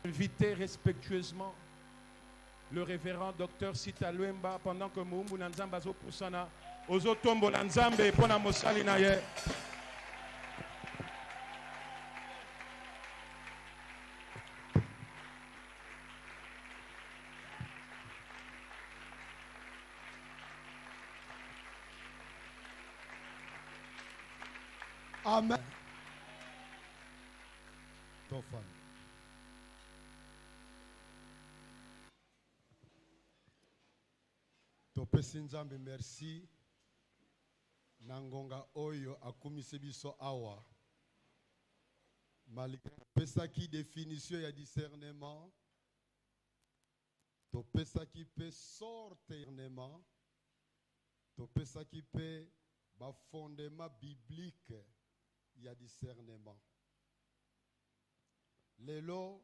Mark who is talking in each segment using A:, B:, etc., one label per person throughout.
A: Invitez respectueusement le révérend docteur Sita Luemba pendant que Moumou Nanzamba zo pusana ozo tombo Nanzambe pona mosali na ye.
B: Amen. Tofan. Topesi Nzambe merci. Nangonga oyo akumise biso awa. Malgré pesaki définition ya discernement. Topesaki pe sortirnement. Topesaki pe ba fondement biblique. Il y a discernement. Lelo,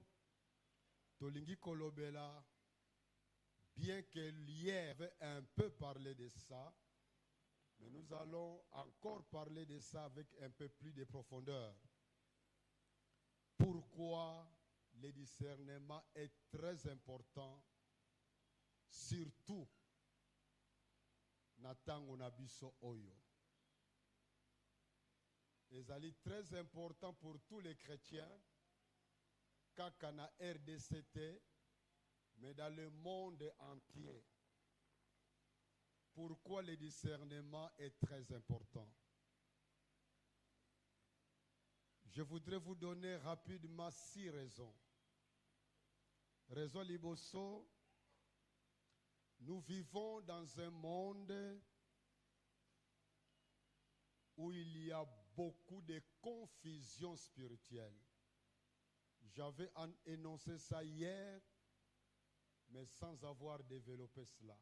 B: Tolingi Kolobela, bien que hier avait un peu parlé de ça, mais nous allons encore parler de ça avec un peu plus de profondeur. Pourquoi le discernement est très important, surtout Natango Nabiso Oyo. C'est très important pour tous les chrétiens, Kakana RDCT, mais dans le monde entier. Pourquoi le discernement est très important? Je voudrais vous donner rapidement 6 raisons. Raison Liboso, nous vivons dans un monde où il y a beaucoup de confusion spirituelle. J'avais énoncé ça hier, mais sans avoir développé cela.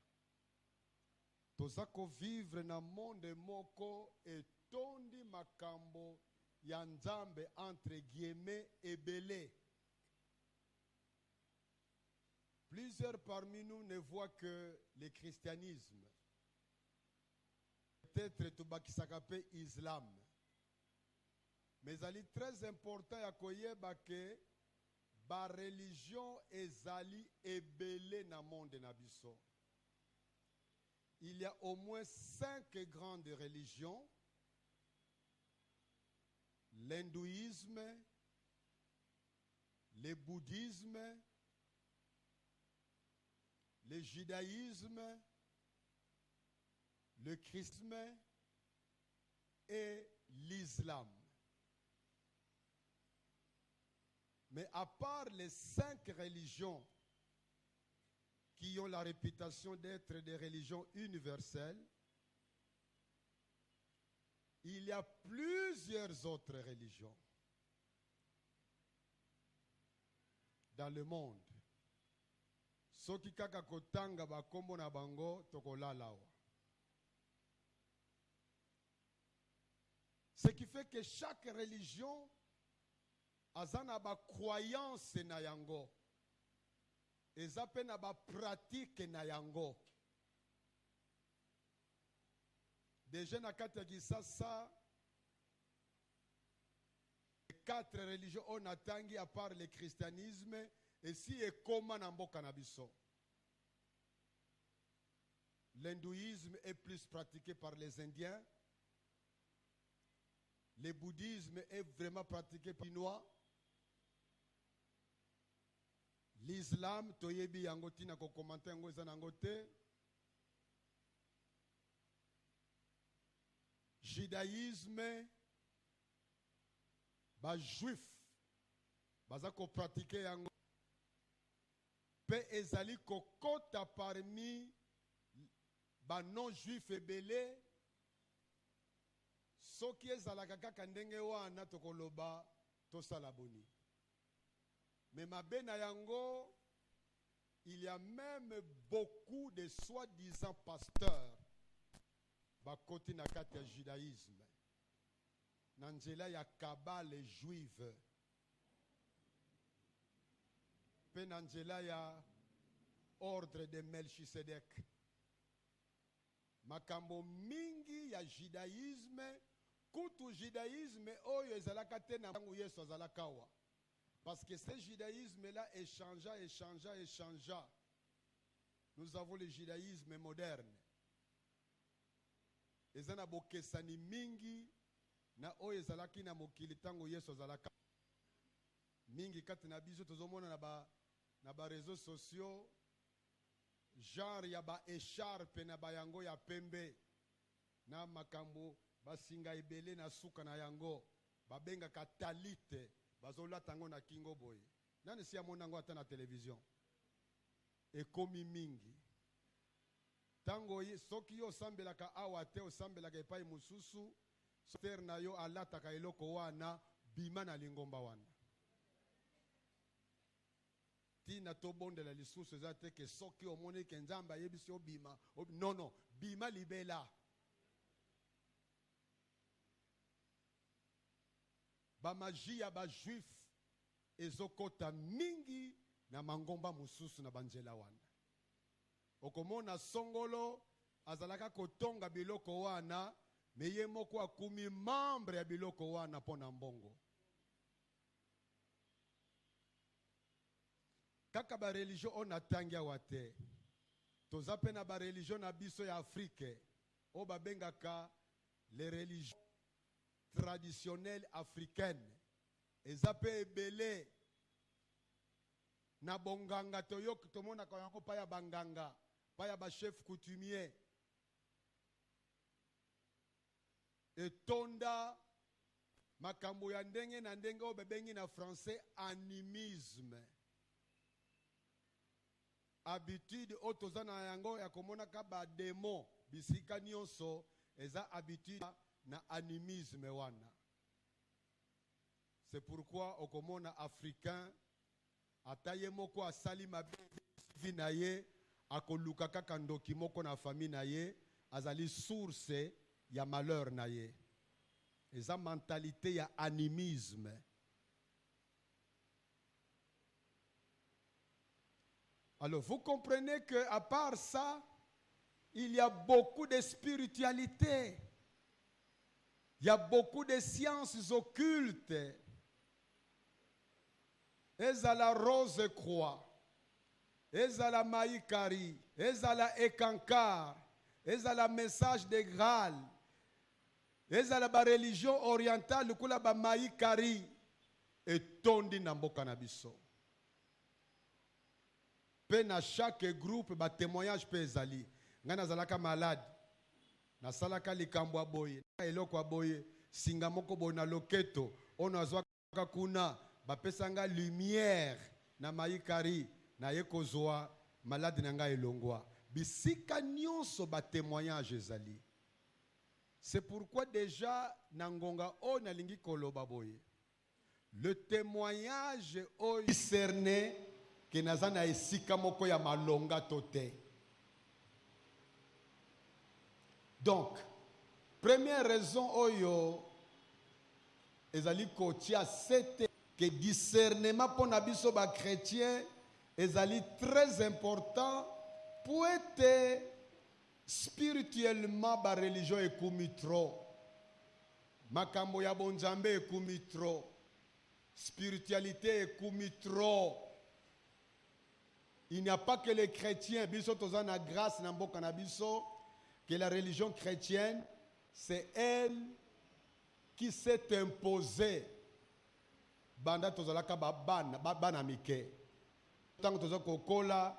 B: Tozako vivre na monde moko et tondi makambo yanzambe entre guillemets et belé. Plusieurs parmi nous ne voient que le christianisme. Peut-être tubakisakape islam. Mais il est très important ya koyeba que ba religion ezali ebele na monde na biso. Il y a au moins 5 grandes religions. L'hindouisme, le bouddhisme, le judaïsme, le christianisme et l'islam. Mais à part les 5 religions qui ont la réputation d'être des religions universelles, il y a plusieurs autres religions dans le monde. Soki kaka kotanga bakombo na bango tokolalawa. Ce qui fait que chaque religion a ba croyance na yango. Ezape na ba pratique na yango. Déjà na kati ya Kisasa, 4 religions on atangi à part le christianisme et si e koma na mboka na biso. L'hindouisme est plus pratiqué par les Indiens. Le bouddhisme est vraiment pratiqué par les Chinois. L'islam, toyebi yango tina ko commenter yango eza nango te. Judaïsme, ba juif, baza ko pratiquer yango. Pe ezali ko kota parmi ba non juif ebele. Soki ezalaka kaka ndenge wana tokoloba tosala boni. Mais mabena yango, il y a même beaucoup de soi-disant pasteurs bakoti na kati ya judaïsme. Nanzela ya kabale juive. Pe nanzela ya ordre de Melchisedek. Makambo mingi ya judaïsme, kutu judaïsme oyo ezalaka te na bangu Yesu azalaka wa. Parce que ce judaïsme-là échangea. Nous avons le judaïsme moderne. Ezana bokesani mingi na oyo ezalaki na mokili tango Yesu azalaka. Mingi kati na biso tozomona na ba réseaux sociaux genre ya ba écharpe na bayango ya pembe na makambo basinga ebele na suka na yango babenga katalite bazolata ngo na kingo boye. Nani si amona ngo ata na télévision ekomi mingi tango soki yo sambelaka awa te osambelaka epai mususu soter na yo alataka eloko wana bima na lingomba wana tina tobondela lisusu eza te ke soki omoni ke nzambe ayebisi obima non bima libela. Bamaji ya bajuif ezokota mingi na mangomba mususu na banjela wana. Okomona songolo azalaka kotonga biloko wana meye moko akumi membre ya biloko wana pona mbongo. Kaka ba religion ona tangia wate. Toza pe na ba religion na biso ya Afrique. O babengaka les religions traditionnelles africaines. Eza pe ebele na bonganga toyoki tomona ka yango pa ya banganga, pa ya ba chef coutumier. Etonda makambo ya ndenge na ndenge o bebengi na français animisme. Habitude otozana yango ya komona ka ba démon bisika nyonso eza habitude na animisme wana. C'est pourquoi okomona africain ataye moko asali mabe na ye akoluka kaka ndoki moko na famille na ye azali source ya malheur na ye. Eza mentalité ya animisme. Alors vous comprenez que à part ça, il y a beaucoup de spiritualité. Il y a beaucoup de sciences occultes. Ezala rose croix, ezala maïkari, ezala ekankar, ezala message de Graal, ezala ba religion orientale kula ba maïkari et tondi na mboka na biso. Pe na chaque groupe ba témoignage pe ezali. Ngana zalaka malade. Na salaka likambo boye, na eloko boye, singa moko boye na loketo, ono azwaka kuna bapesanga lumière na maïkari na yekozwa malade na nga elongwa. Bisika nyonso ba témoignage ezali. C'est pourquoi déjà nangonga o na lingi koloba boye. Le témoignage o discerné que nazana esika moko ya malonga tote. Donc, première raison oyo ezali kotia sete que discernement pour nabiso ba chrétien ezali très important pour être spirituellement ba religion ekumi trop. Makambo ya bonzambe ekumi trop. Spiritualité ekumi trop. Il n'y a pas que les chrétiens, biso tozana grâce na mboka na biso, que la religion chrétienne, c'est elle qui s'est imposée. Banda tozalaka bana mike. Tango tozako kola,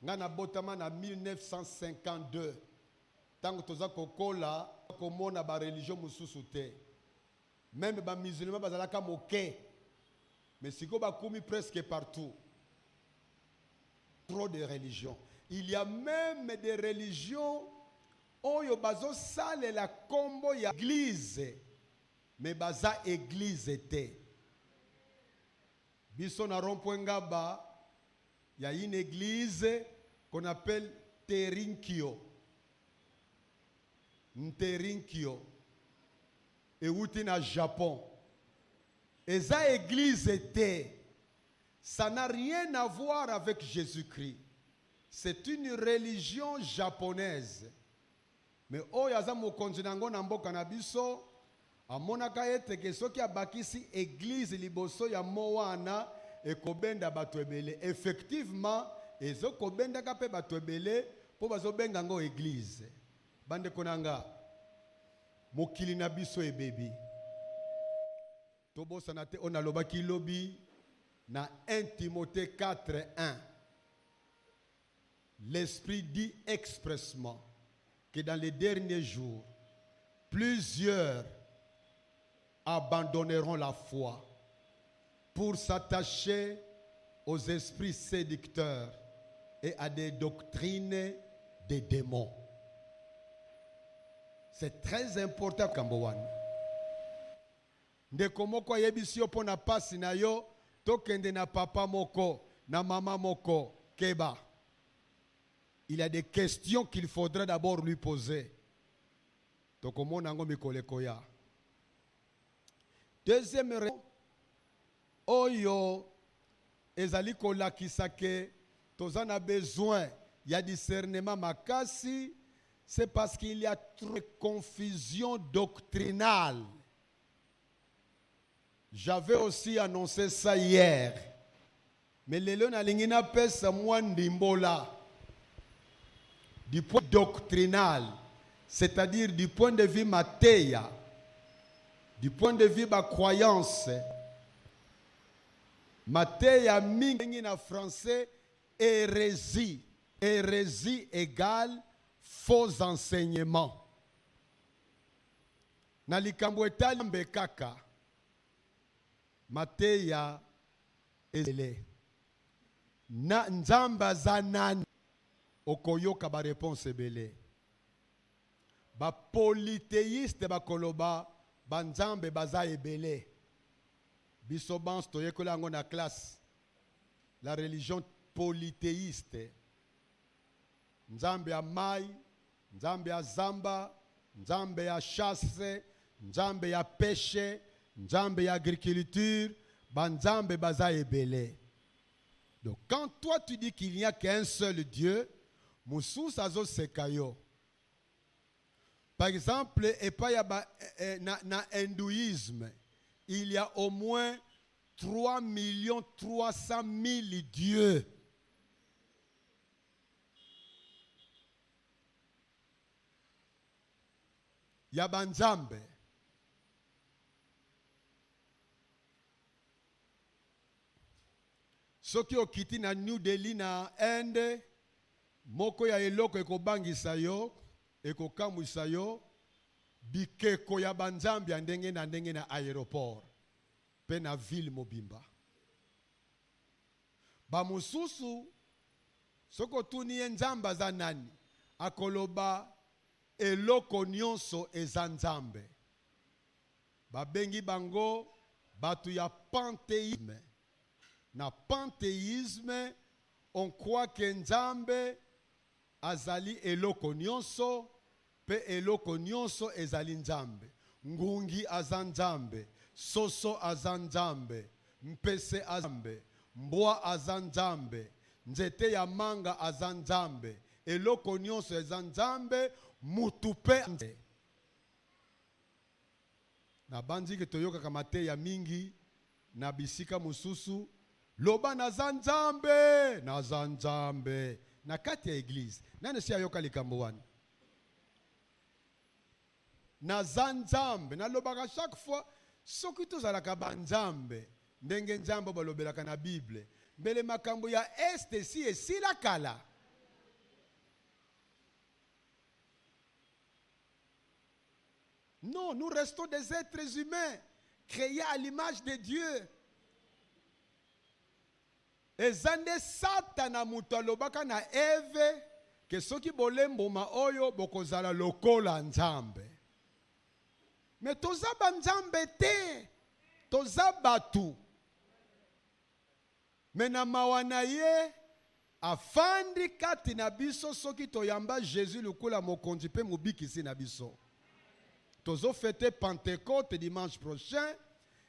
B: ngana botama na 1952. Tango tozako kola, komona ba religion mususu te. Même ba musulmans bazalaka moke. Mais siko ba koumi presque partout. Trop de religions. Il y a même des religions oyo bazo sale la kombo ya église, mais baza église te. Biso na Rompoengaba, il y a une église qu'on appelle Terinkio. Nterinkio. Et outi na Japon. Et ça église te. Ça n'a rien à voir avec Jésus-Christ. C'est une religion japonaise. Mais oyo aza mokonzi nango na mboka na biso amonaka ete ke soki abakisi église liboso ya mowana ekobenda bato ebele. Effectivement, ezokobenda kape bato ebele po bazobenga ngo église. Bande konanga mokili na biso ebebi. Tobosana te on alobaki lobi na 1 Timothée 4:1. L'Esprit dit expressement que dans les derniers jours, plusieurs abandonneront la foi pour s'attacher aux esprits séducteurs et à des doctrines des démons. C'est très important, Kambowan. Ndeko moko yebisi yo pona pasi na yo, tokende na papa moko, na mama moko, keba. Il y a des questions qu'il faudrait d'abord lui poser. Tokomona ngo mikole koya. Deuxième raison, oyo ezali kolakisa ke tozana besoin, il y a discernement makasi, c'est parce qu'il y a trop de confusion doctrinale. J'avais aussi annoncé ça hier. Mais lelo na lingina pesa mwandimbola. Du point doctrinal, c'est-à-dire du point de vue matéia, du point de vue ma croyance, matéia mingi na français, hérésie. Hérésie égale faux enseignements. Na likambo etali mbekaka, matéia ezele. Na nzamba zanani. Okoyoka ba réponse ebele. Ba polythéiste ba koloba ba nzambe baza ebele. Biso bans toyekola ngo na classe. La religion polythéiste. Nzambe ya mai, nzambe ya zamba, nzambe ya chasse, nzambe ya pêche, nzambe ya agriculture, ba nzambe baza ebele. Donc quand toi tu dis qu'il n'y a qu'un seul Dieu, Moussous azo sekayo. Par exemple, na hindouisme, il y a au moins 3 300 000 dieux. Il y a Banzambe. Ce qui ont quitté na New Delhi na Inde, moko ya eloko ekobangisa yo, ekokamwisa yo, bikeko ya banzambi ya ndenge na aéroport, pe na ville mobimba. Ba mususu, soko tuni nzamba za nani, akoloba eloko nyonso eza nzambe. Babengi bango, batu ya panthéisme. Na panthéisme, on croit que nzambe azali eloko nyonso, pe eloko nyonso ezali nzambe. Ngungi azanzambe, soso azanzambe, mpese azambe, mbwa azanzambe, nzete ya manga azanzambe, eloko nyonso ezanzambe, mutupe nzambe. Na banzi ke toyoka kamate ya mingi, na bisika mususu, loba na zanzambe, na zanzambe. Na kati ya église, nani si ayoka likambo wana? Na zanzambe, na lobaka chaque fois, soki tozalaka banzambe, ndenge nzambe balobelaka na Bible, mbele makambo ya este si esila kala. Non, nous restons des êtres humains, créés à l'image de Dieu. Ezande satana mutu alobaka na Eve ke soki bolemboma oyo bokozala lokola nzambe. Mais toza banzambe te, toza batu. Mais na mawana ye afandi kati na biso soki toyamba Jésus lokola mokonzi pe mobikisi na biso. Tozo fêter Pentecôte dimanche prochain.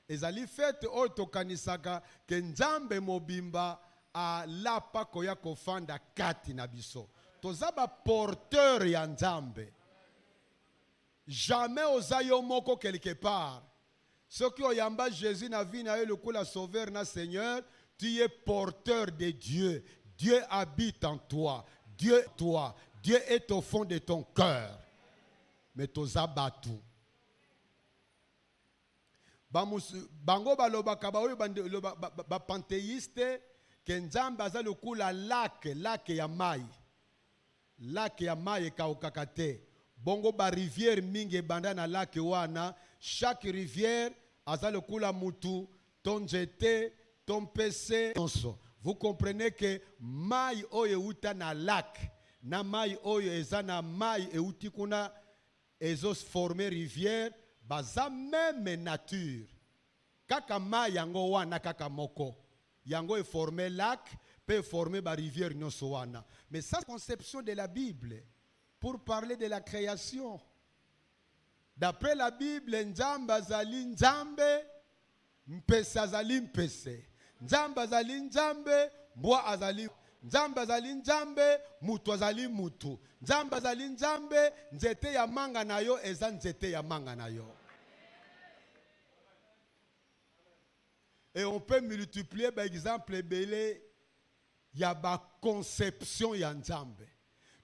B: Ezali fete oyo tokanisaka ke nzambe mobimba a lapa koya kofanda kati na biso. Toza ba porteur ya nzambe. Jamais oza yo moko quelque part. Soki oyamba Jésus na vie na yo lokola sauveur na Seigneur, Tu es porteur de Dieu. Dieu habite en toi. Dieu est au fond de ton cœur. Mais tu as battu. Bango balobaka ba panthéiste que Nzambe aza lokula lac ya mai. Lac ya mai kaokakate. Bongo ba rivière mingi banda na lac wana, chaque rivière aza lokula mutu, ton nzete, ton pese. Vous comprenez que mai oyo uta na lac, na mai oyo eza na mai e uti kuna ezos former rivière, baza même nature. Kaka mai yango wana kaka moko. Yango e formé lac, peut former ba rivière nyonso wana. Mais ça, conception de la Bible, pour parler de la création. D'après la Bible, Nzambe azali Nzambe, mpese azali mpese. Nzambe azali Nzambe, mbwa azali Nzambe azali Nzambe, mutu azali mutu. Nzambe azali Nzambe, nzete ya manga na yo eza nzete ya manga na yo. Et on peut multiplier par exemple belé, il y a ma conception ya Nzambe.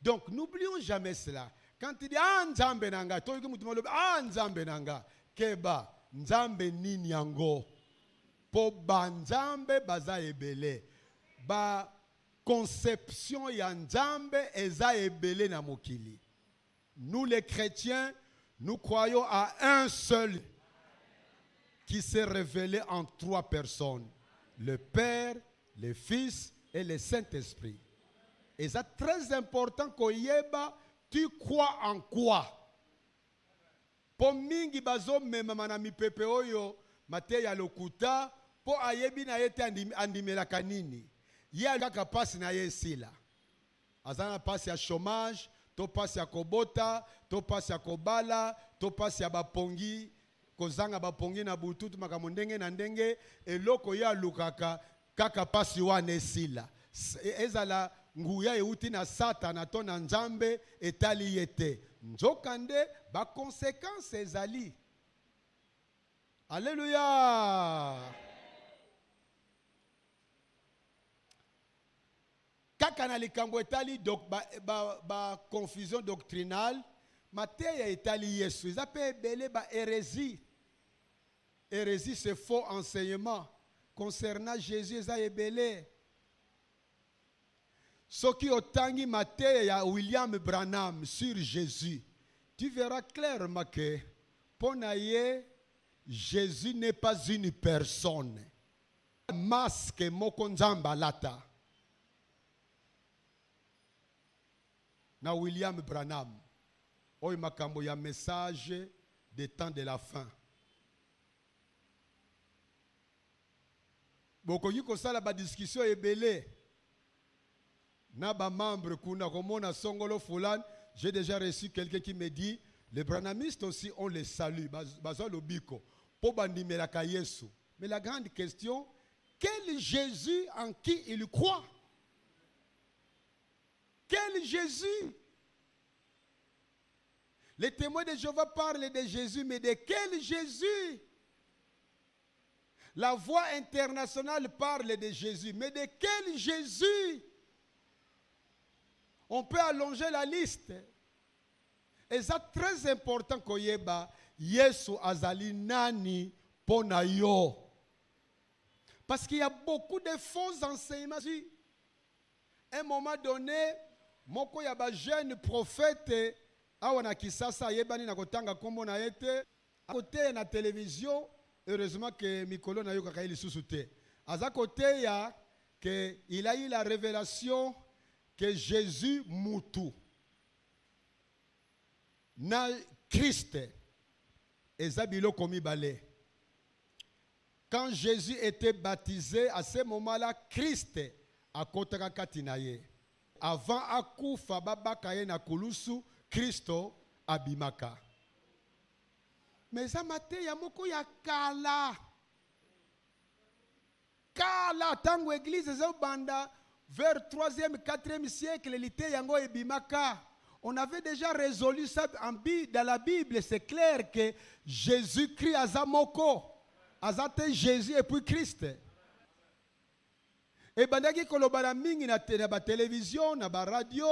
B: Donc n'oublions jamais cela. Quand il dit ah Nzambe nanga, toi qui mutu malo ah Nzambe nanga, keba Nzambe nini yango. Po ba Nzambe baza ebele. Ba conception ya Nzambe eza ebele na mokili. Nous les chrétiens, nous croyons à un seul qui s'est révélé en 3 personnes. Le Père, le Fils et le Saint-Esprit. Et c'est très important qu'Oyeba, tu crois en quoi? Po mingi bazo mema manami pepe oyo, mate ya lokuta, po ayebi na yete andimela kanini. Ye alaka pasi na ye sila. Azana pasi ya chômage, to pasi ya kobota, to pasi ya kobala, to pasi ya bapongi, kozanga bapongi na bututu makambo ndenge na ndenge, eloko ya lukaka kaka pasi wana esila. Ezala nguya euti na Satana to na Nzambe etali yete. Nzokande ba conséquence ezali. Alléluia. Kaka na likambo etali donc ba confusion doctrinale, mateya etali Yesu. Ils appellent belé ba hérésie. Hérésie c'est faux enseignement concernant Jésus eza ebele. Soki otangi mateya ya William Branham sur Jésus, tu verras clairement que pour naye Jésus n'est pas une personne. Masque moko Nzamba lata. Na William Branham, oy makambo ya message des temps de la fin. Bokoki kosala ba discussion ebele. Na ba membre kuna komona songolo fulani, j'ai déjà reçu quelqu'un qui me dit les branhamistes aussi on les salue, bazo lobiko po bandimela ka Yesu. Mais la grande question, quel Jésus en qui il croit? Quel Jésus? Les témoins de Jéhovah parlent de Jésus, mais de quel Jésus? La voix internationale parle de Jésus, mais de quel Jésus? On peut allonger la liste. Et c'est très important koyeba Yesu azali nani pona yo. Parce qu'il y a beaucoup de faux enseignements. À un moment donné, moko ya ba jeune prophète awana kisasa yebani na kotanga kombo na yete à côté na télévision. Heureusement que Mikolo na yo kakaili susute. À côté ya que il a eu la révélation que Jésus moutou na Christ ezabilo komi balé. Quand Jésus était baptisé, à ce moment-là, Christ a kotaka katinaye. Avant akufa babakaye na kulusu, Christo abimaka. Mais ça mate ya moko ya kala. Kala tango église za banda vers 3e, 4e siècle, l'ité yango ebimaka. On avait déjà résolu ça dans la Bible. C'est clair que Jésus-Christ azamoko. Azate Jésus et puis Christ. Et bandaki koloba na mingi na ba télévision, na ba radio,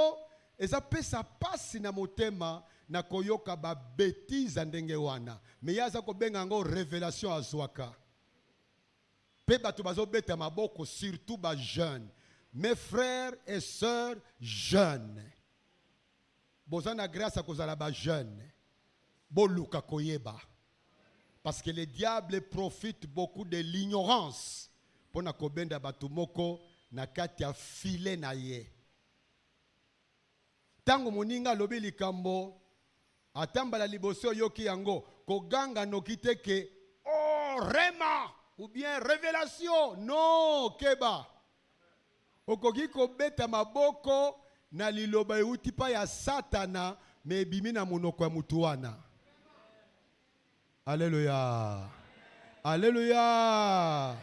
B: eza pesa pasi na motema na koyoka ba bêtise ndenge wana. Mais yaza ko benga ngo révélation azwaka. Pe bato bazo beta maboko surtout ba jeunes. Mes frères et sœurs jeunes. Bozana grâce à kozala ba jeunes. Boluka koyeba. Parce que le diable profite beaucoup de l'ignorance. Pona kobenda batu moko na kati ya filet na ye. Tango moninga lobi likambo atambala liboso yoki yango koganga nokite ke oh rema ou bien révélation non keba. Okoki kobeta maboko na liloba euti pa ya satana me ebimi na monoko ya mutu wana. Alléluia. Alléluia.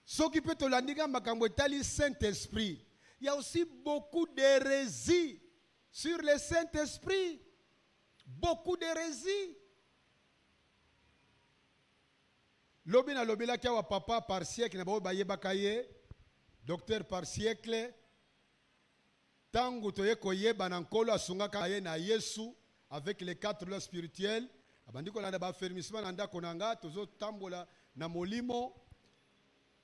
B: Ce qui peut te l'indiquer, le Saint-Esprit. Il y a aussi beaucoup d'hérésie sur le Saint-Esprit. Beaucoup d'hérésie. Lobina lobila kia wa papa par siècle, nabo baye bakaye, docteur par siècle. Tangu toye koye banankolo asunga kaye na Yesu avec les 4 lois spirituelles. Abandiko landa ba fermissement nanda konanga tozo tambola na molimo.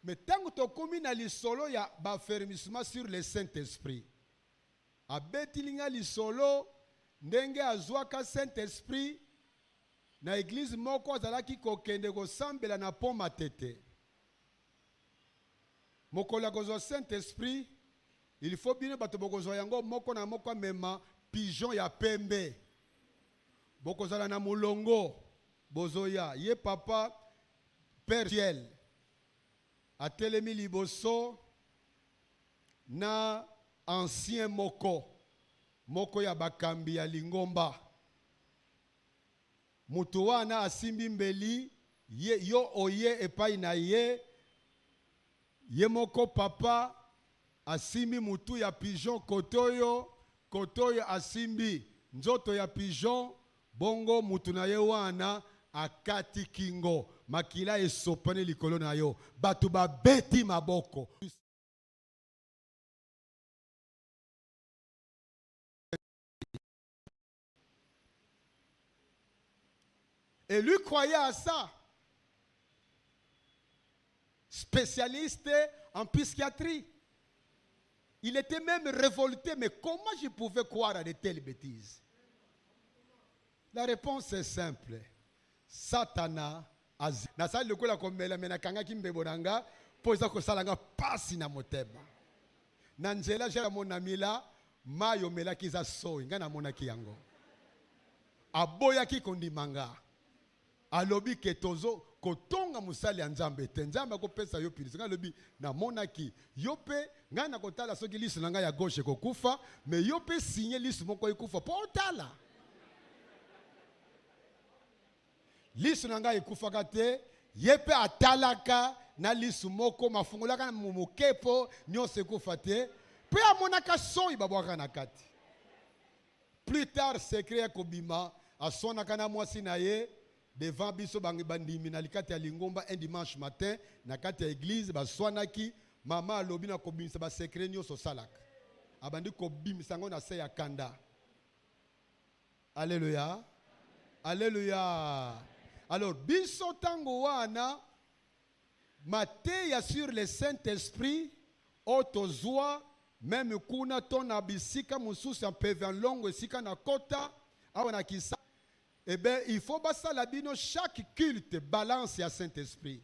B: Mais tant que tu as na lisolo ya ba fermissement sur le Saint-Esprit. Abetilinga lisolo ndenge azwaka Saint-Esprit na église moko azalaki kokende kosambela na pont matete. Mokola kozwa Saint-Esprit, il faut bien bato bokozwa yango moko na moko mema pigeon ya pembe. Bokozala na mulongo bozoya ye papa Père ciel. Atelemi liboso na ancien moko ya bakambi ya lingomba. Mutu wana asimbi mbeli yo oye epai na ye moko papa asimbi mutu ya pigeon kotoyo asimbi nzoto ya pigeon bongo mutu na ye wana akati kingo makila esopane likolo na yo batu ba beti maboko. Et lui croyait à ça. Spécialiste en psychiatrie. Il était même révolté, mais comment je pouvais croire à de telles bêtises? La réponse est simple. Satana na sali lokola komela mena kanga kimbebonanga poza ko salanga pasi na motema na nzela jela monamila mayo mela kiza so ngana mona kiyango aboya ki kondimanga alobi ketozo kotonga musali ya nzambe te nzambe ko pesa yo pilisi ngana lobi na mona ki yope ngana kotala soki lisu nanga ya gauche ko kufa mais yope signer lisu moko ikufa po tala. Lisu nanga ikufaka te yepe atalaka na lisu moko mafungulaka na mukepo nyose ekufa te pe amonaka soyi babwaka na kati. Plus tard secret kobima asonaka na mwasi na ye devant biso bangi bandimi na likati ya lingomba un dimanche matin na kati ya église baswanaki mama alobi na kobimisa ba secret nyonso salaka abandi kobimisa ngo na se ya kanda. Alléluia. Alléluia. Alors, biso tango wana mateya sur le Saint-Esprit otozwa même kuna tona bisika mususu en pevan longo sika na kota awana kisa. Eh bien, il faut basa la bino chaque culte balance ya Saint-Esprit.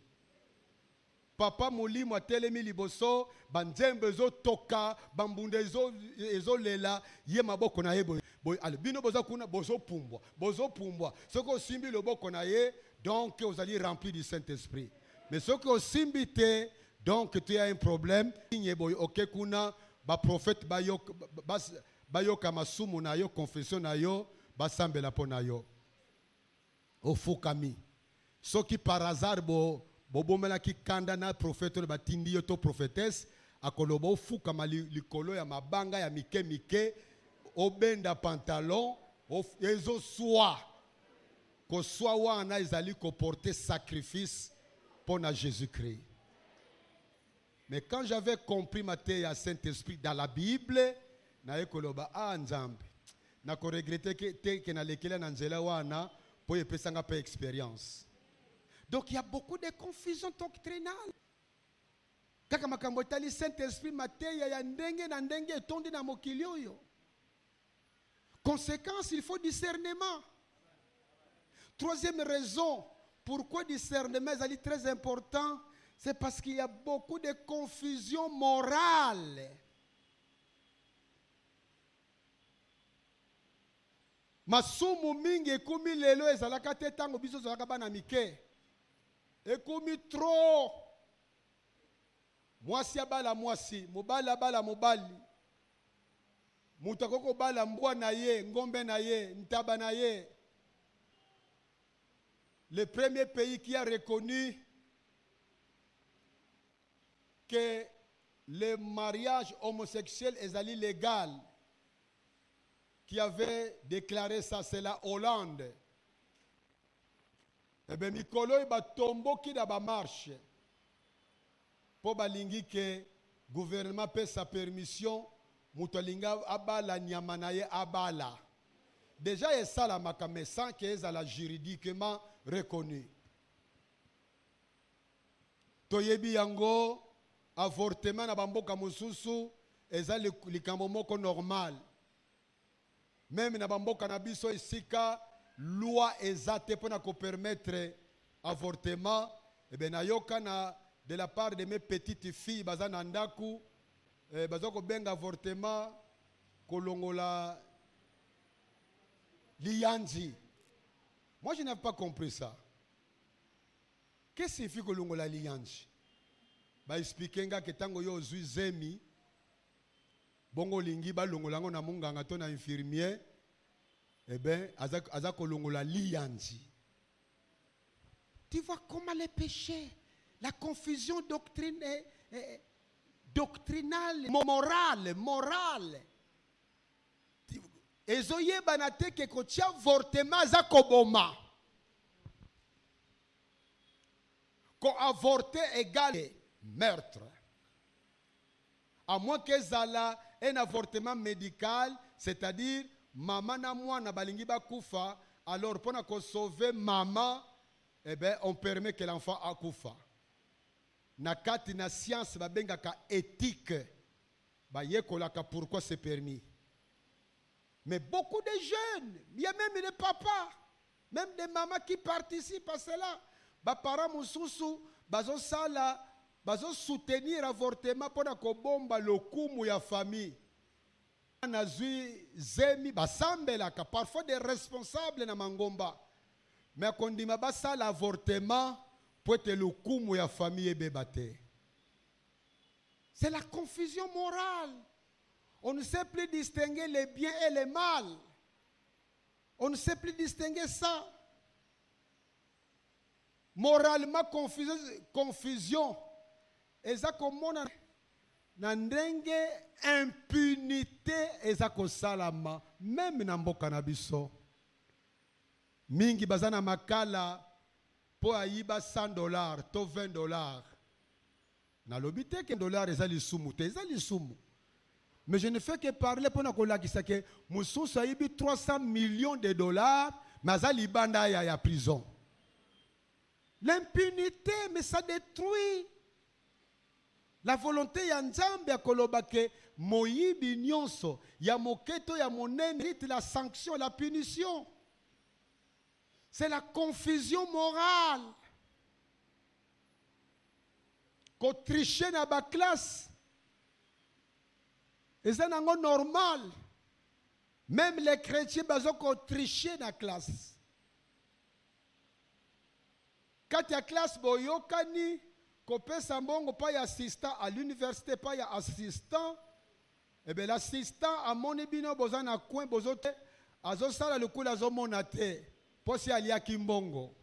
B: Papa molimo atelemi liboso banzembe zo toka bambunde ezo lela ye maboko na yebo albino boza kuna bozo pumbwa soko simbi loboko na ye donc vous allez remplir du Saint-Esprit mais soko simbi te donc tu as un problème nye boy OK kuna ba prophète bayoka masumu na yo confession na yo basambela pona yo ofukami soki par hasard bobomela ki kanda na prophète batindi yo to prophétesse akolobo ofukama likolo ya mabanga ya mike obenda pantalon ezo soa ko soa wana ezali ko porter sacrifice pour na Jésus-Christ. Mais quand j'avais compris Matthieu Saint-Esprit dans la Bible, na ekoloba nzambe. Na ko regretter que na lekela na nzela wana po epesanga pa expérience. Donc il y a beaucoup de confusion doctrinale. Kaka makambo tali Saint-Esprit Matthieu ya ndenge na ndenge etondi na mokili oyo. Conséquence, il faut discernement. Troisième raison, pourquoi discernement est très important, c'est parce qu'il y a beaucoup de confusion morale. Masumu mingi ekomi lelo ezalaka te tango biso zalaka bana mike. Ekomi trop. Mwasi abala mwasi, mobali abala mobali. Mutakoko bala mbwa na ye, ngombe na ye, ntaba na ye. Le premier pays qui a reconnu que le mariage homosexuel est illégal, qui avait déclaré ça, c'est la Hollande. Eh bien, Mikolo iba tombo qui da ba marche. Po balingi que gouvernement paie sa permission, mutolinga abala nyamanaye abala. Déjà, il y a ça la makame sans qu'elle soit juridiquement reconnue. Toyebi yango avortement na bamboka mususu eza likambo moko normal. Même na bamboka na biso isika loi ezate pona ko permettre avortement. Et bien nayoka na de la part de mes petites filles bazana ndaku bazoko benga avortement kolongola liyanzi. Moi je n'ai pas compris ça. Qu'est-ce que signifie kolongola liyanzi? Ba expliquenga que tango yo zui zemi bongo lingi ba longolango na munganga to na infirmier, eh ben aza kolongola liyanzi. Tu vois comment les péchés, la confusion doctrinale, morale. Ezoye banate ke kotia avortement za koboma. Ko avorter égale meurtre. À moins que zala un avortement médical, c'est-à-dire maman na mwana balingi ba kufa, alors pour qu'on sauver maman, eh ben on permet que l'enfant akufa. Na kati na science ba benga ka éthique, ba yekolaka pourquoi c'est permis. Mais beaucoup de jeunes, il y a même des papas, même des mamans qui participent à cela. Ba parents mususu bazo sala bazo soutenir avortement pour ko bomba lokumu ya famille. Nazui zemi basambela ka parfois des responsables na mangomba. Mais kondima basala avortement pour être lokumu ya famille bebate. C'est la confusion morale. On ne sait plus distinguer les biens et les mal. On ne sait plus distinguer ça. Moralement, confusion. Eza komona na ndenge impunité eza kosalama même na mboka na biso. Mingi bazana makala po ayiba $100 to $20. Na lobite ke $1 eza lisumu te eza lisumu. Mais je ne fais que parler pour que que Moussous a eu 300 millions de dollars, mais il y a prison. L'impunité, mais ça détruit. La volonté ya nzambe ya koloba ke moyibi nyonso ya moketo ya monene la sanction, la punition. C'est la confusion morale. Ko tricher na ba classe. Et c'est normal. Même les chrétiens ont triché dans la classe. Quand il y a classe, il y a pas assistant à l'université, pas assistant. Et bien l'assistant a mon ebino bozan na coin bozote azosala le coup la zomonate pour si alia kimbongo.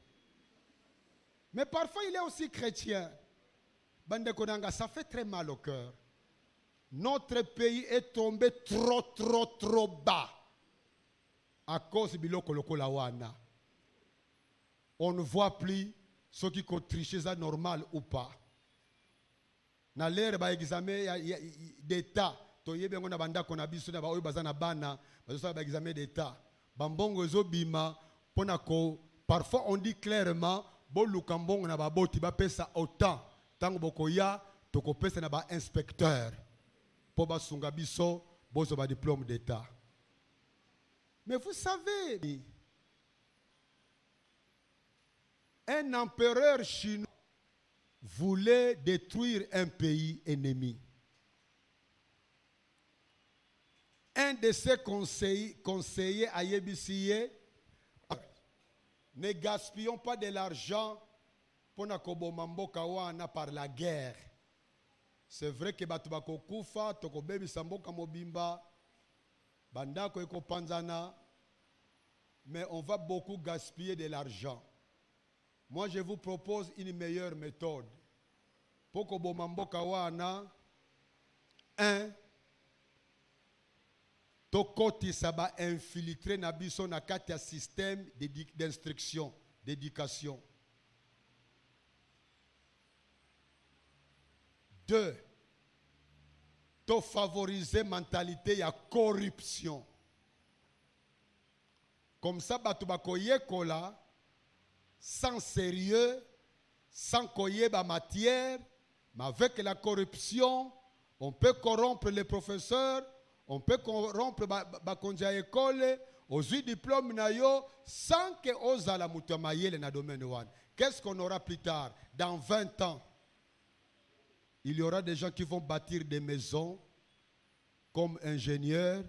B: Mais parfois il est aussi chrétien. Bande konanga, ça fait très mal au cœur. Notre pays est tombé trop bas à cause de biloko lokola wana. On ne voit plus ceux qui ont triché ça normal ou pas. na l'air ba examen d'état to yebe ngona banda kona biso na ba oyo bazana bana bazo ba examen d'état bambongo ezobima pona ko parfois on dit clairement bo lukambongo na baboti ba pesa autant tango bokoya to ko pesa na ba inspecteur po ba sunga biso bozo ba diplôme d'état. Mais vous savez, un empereur chinois voulait détruire un pays ennemi. Un de ses conseillers à Yébisiye, ne gaspillons pas de l'argent pour Nakobomamboka wana par la guerre. C'est vrai que batubako kufa tokobebi samboka mobimba bandako eko panzana, mais on va beaucoup gaspiller de l'argent. Moi, je vous propose une meilleure méthode. Poko bomamboka wana, un, tokoti saba infiltrer na biso na kati ya système d'instruction, d'éducation. Deux, to favoriser mentalité ya corruption. Comme ça, batu bakoye kola, sans sérieux, sans koye ba matière, mais avec la corruption, on peut corrompre les professeurs, on peut corrompre ba konja école, aux diplômes na yo, sans que ozala mutamayele na domaine one. Qu'est-ce qu'on aura plus tard? Dans 20 ans, il y aura des gens qui vont bâtir des maisons comme ingénieurs,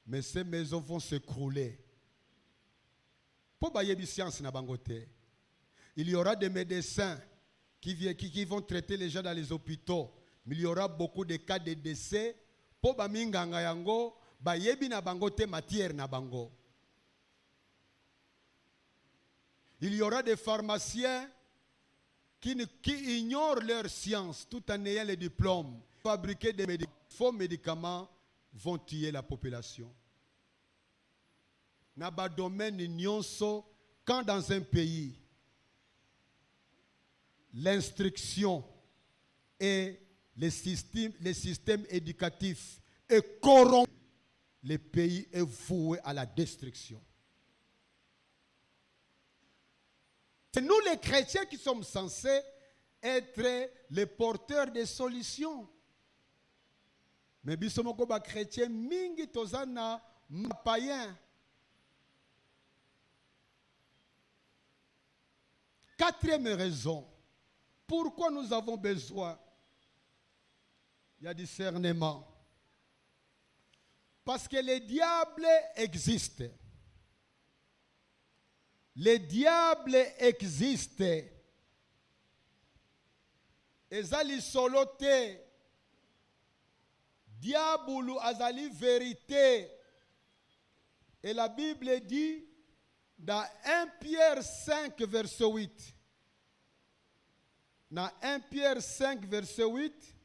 B: mais ces maisons vont s'écrouler. Pour bayebi science na bangote. Il y aura des médecins qui vont traiter les gens dans les hôpitaux, mais il y aura beaucoup de cas de décès. Pour baminganga yango, bayebi na bangote matière na bango. Il y aura des pharmaciens qui ignorent leur science tout en ayant les diplômes. Fabriquer des faux médicaments vont tuer la population. Naba domaine nyonso, quand dans un pays, l'instruction et le système éducatif est corrompu, le pays est voué à la destruction. C'est nous les chrétiens qui sommes censés être les porteurs des solutions. Mais bisomoko ba chrétien mingi tozana païen. Quatrième raison, pourquoi nous avons besoin, il y a discernement. Parce que le diable existe. Le diable existe. Ezali solote. Diabulu azali vérité. Et la Bible dit dans 1 Pierre 5 verset 8. Dans 1 Pierre 5 verset 8,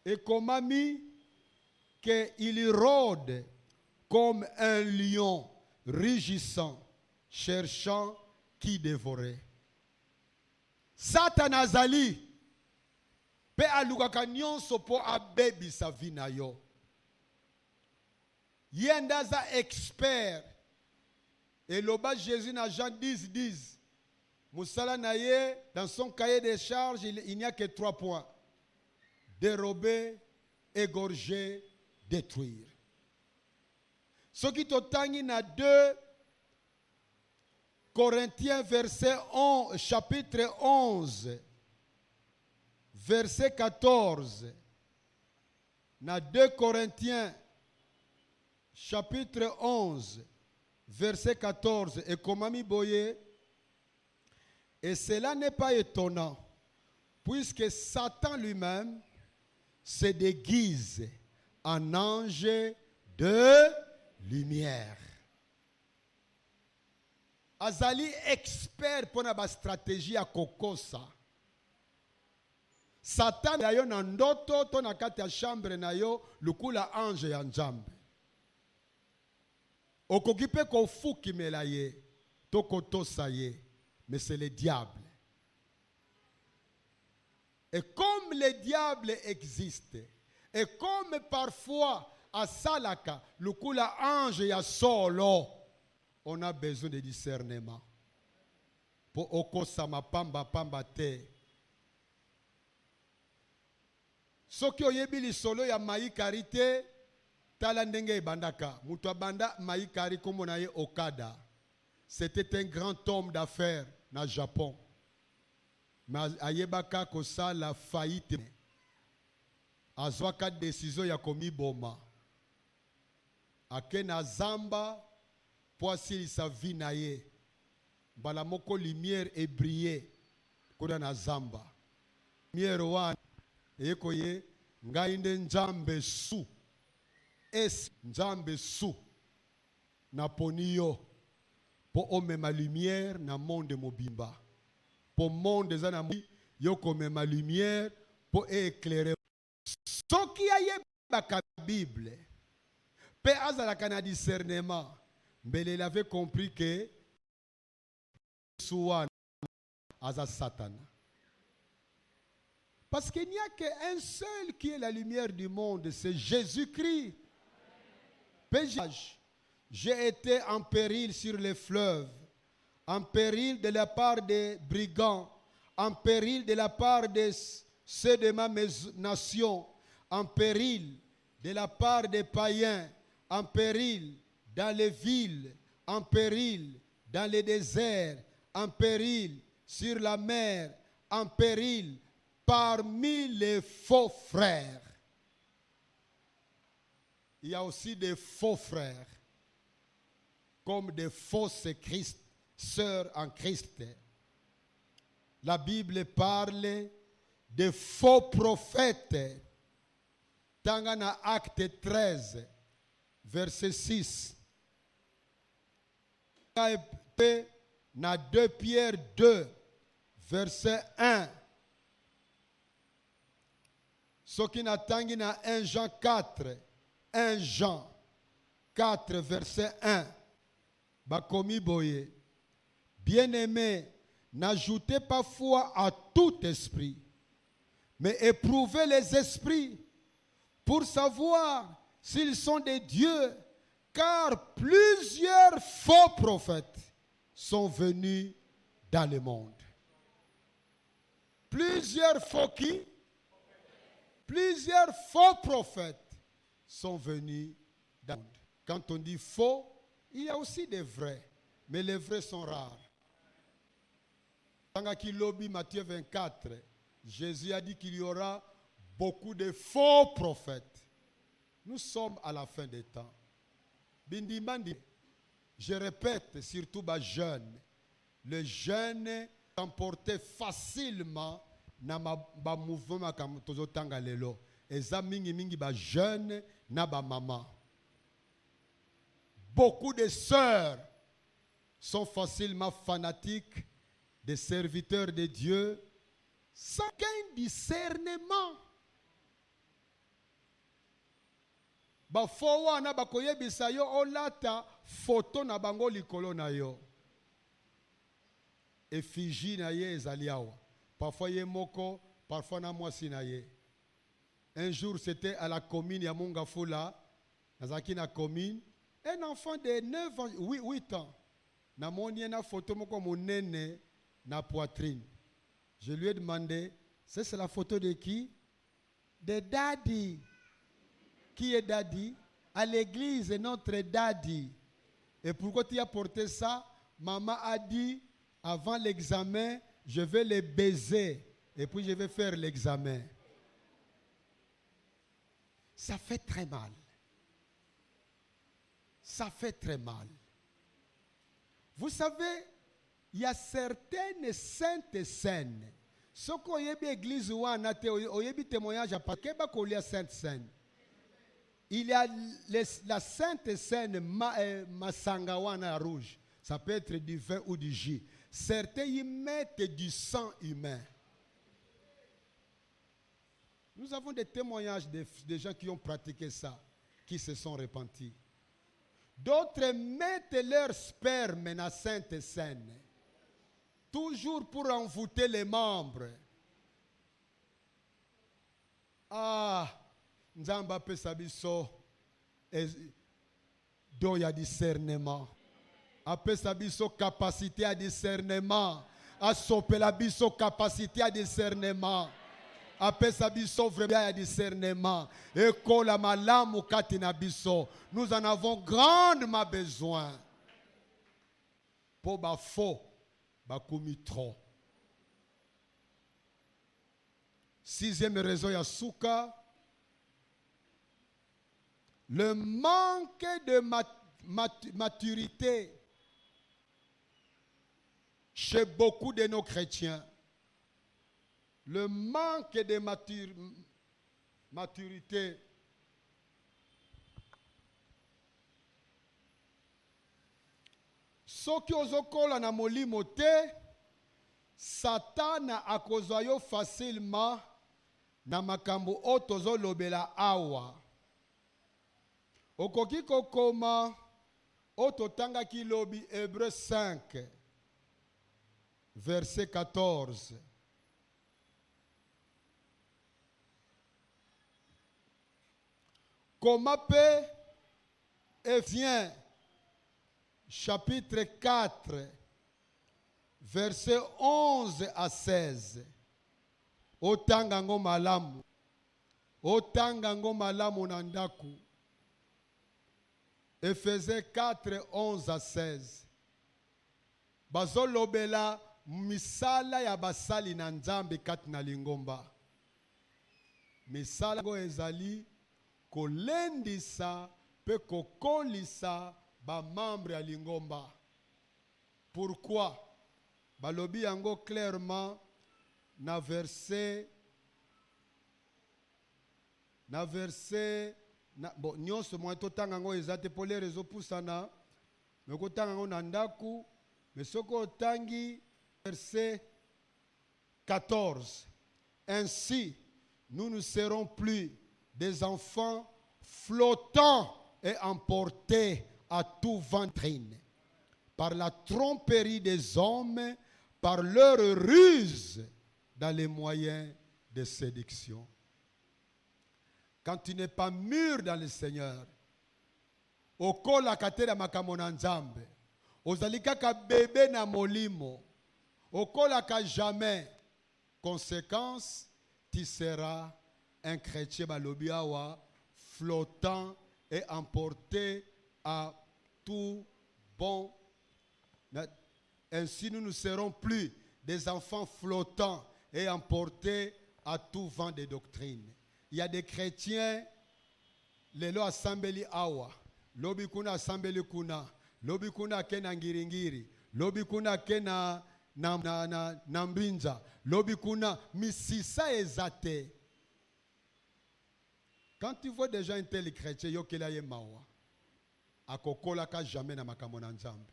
B: et comme ami qu'il rôde comme un lion rugissant, cherchant qui dévorer. Satan azali pe alukaka nyonso po abebisa vi na yo. Yendaza expert. Et l'oba Jésus na Jean 10. Moussala naye, dans son cahier de charges, il n'y a que 3 points. Dérober, égorger, détruire. Ce qui t'otangi na 2 Corinthiens chapitre 11, verset 14. Na 2 Corinthiens chapitre 11, verset 14. Et comme ami Boye, et cela n'est pas étonnant, puisque Satan lui-même se déguise en ange de lumière. Azali expert pour la stratégie à kokosa. Satan na yo na ndoto to na kati ya chambre na yo lukula ange ya njambe. Okoki pe kofuki mela ye to kotosa ye, mais c'est le diable. Et comme le diable existe, et comme parfois à Salaka, le coup la ange et à solo, on a besoin de discernement. Pour okosama pamba pamba te. Soki oyebi lisolo ya maikari te, tala ndenge ebandaka. Mutu abanda maikari kombo na ye Okada. C'était un grand homme d'affaires na Japon. Mais ayebaka kosala faillite. Azwaka décision ya komiboma. Ake na zamba po asilisa vie na ye. Mbala moko lumière ebrille koda na zamba. Lumière wana ekoye ngai nde nzambe su. Es nzambe su na poni yo po omema lumière na monde mobimba. Po monde za na yo komema lumière po éclairer. Soki ayebaka Bible pe azalaka na discernement, mais il avait compris que Souan aza Satan. Parce qu'il n'y a qu'un seul qui est la lumière du monde, c'est Jésus-Christ. J'ai été en péril sur les fleuves, en péril de la part des brigands, en péril de la part de ceux de ma nation, en péril de la part des païens, en péril dans les villes, en péril dans les déserts, en péril sur la mer, en péril parmi les faux frères. Il y a aussi des faux frères, comme des fausses sœurs en Christ. La Bible parle de faux prophètes. Tangana acte 13, verset 6. Na 2 Pierre 2, verset 1. Ce qui n'attendit na 1 Jean 4, 1 Jean 4, verset 1. Bakomi boye. Bien-aimés, n'ajoutez pas foi à tout esprit, mais éprouvez les esprits pour savoir s'ils sont des dieux, car plusieurs faux prophètes sont venus dans le monde. Plusieurs faux qui? Plusieurs faux prophètes sont venus dans le monde. Quand on dit faux, il y a aussi des vrais, mais les vrais sont rares. Dans Matthieu 24, Jésus a dit qu'il y aura beaucoup de faux prophètes. Nous sommes à la fin des temps. Bindimandi, je répète, surtout les jeunes. Les jeunes s'emportaient facilement dans le mouvement comme tozotanga lelo. Eza mingi mingi ba jeunes na ba maman. Beaucoup de sœurs sont facilement fanatiques des serviteurs de Dieu sans aucun discernement. Bafo wana bakoyebisa yo olata photo na bango likolo na yo. Effigie na ye ezali awa. Parfois ye moko, parfois na mwasi na ye. Un jour c'était à la commune ya Mongafula, nazaki na commune, un enfant de 9 ans, 8 ans. Na moni na photo moko monene na poitrine. Je lui ai demandé, c'est la photo de qui? De Daddy. Qui est Daddy? À l'église, notre Daddy. Et pourquoi tu as porté ça? Maman a dit, avant l'examen, je vais les baiser. Et puis je vais faire l'examen. Ça fait très mal. Ça fait très mal. Vous savez, il y a certaines saintes scènes. Ce qu'on y a l'église ou en athée, on y a témoignage à Pakeba qu'on y a sainte scène. Il y a la sainte scène Masangawana rouge. Ça peut être du vin ou du jus. Certains y mettent du sang humain. Nous avons des témoignages de gens qui ont pratiqué ça, qui se sont repentis. D'autres mettent leur sperme dans la sainte scène, toujours pour envoûter les membres. Ah, Nzamba apesa biso do ya discernement. Apesa biso capacité à discernement. Asopela biso capacité à discernement. Apesa biso vraiment à discernement. Ekola malamu kati na biso. Nous en avons grandement besoin. Po ba faux, ba komi trop. Sixième raison ya souka. Le manque de maturité chez beaucoup de nos chrétiens. Le manque de maturité. Soki ozokola na molimo te, Satana akozwa yo facilement na makambo o tozolobela awa. Okoki kokoma ototanga kilobi Hébreux 5 verset 14. Comment peut Éphésiens chapitre 4 verset 11 à 16. Otanga ngo malamu. Otanga ngo malamu na ndaku. Éphésiens 4, 11 à 16. Bazolobela misala ya basali na nzambe kati na lingomba. Misala ngo ezali kolendisa pe kokolisa ba membre ya lingomba. Pourquoi? Balobi yango clairement na verset bon, nyonso mwa totanga ngo ezate pour les réseaux pusana mais kotanga ngo na ndaku mais soko otangi verset 14. Ainsi nous ne serons plus des enfants flottants et emportés à tout vent par la tromperie des hommes, par leur ruse dans les moyens de séduction. Quand tu n'es pas mûr dans le Seigneur, okola katera makamona nzambe, ozalika ka bébé na molimo, okola ka jamais. Conséquence, tu seras un chrétien balobiawa, flottant et emporté à tout bon. Ainsi, nous ne serons plus des enfants flottants et emportés à tout vent de doctrine. Il y a des chrétiens, les lois assemblés awa, lobi kuna assemblés kuna, lobi kuna kena ngiringiri, lobi kuna kena nambinja, lobi kuna misisa ezate. Quand tu vois des gens intelligents chrétiens, yokela ye mawa, akokola ka jamais na makamona nzambe.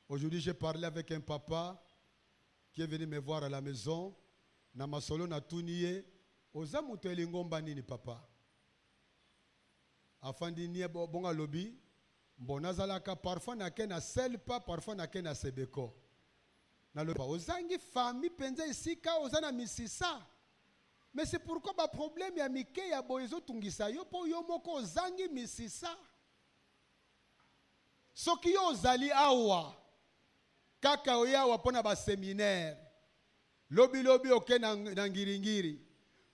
B: Aujourd'hui, j'ai parlé avec un papa qui est venu me voir à la maison. Na masolo na tuniye. Oza muto elingomba nini papa? Afandi niye bonga lobi. Bonazalaka parfois na ke na selpa, parfois na ke na sebeko. Na lobi. Ozangi famille penza isika ozana misisa. Mais c'est pourquoi ba problème ya mike ya boyezo tungisa yo po yo moko ozangi misisa. Soki yo ozali awa. Kaka oya wapona ba séminaire. Lobi lobi oke na ngiringiri.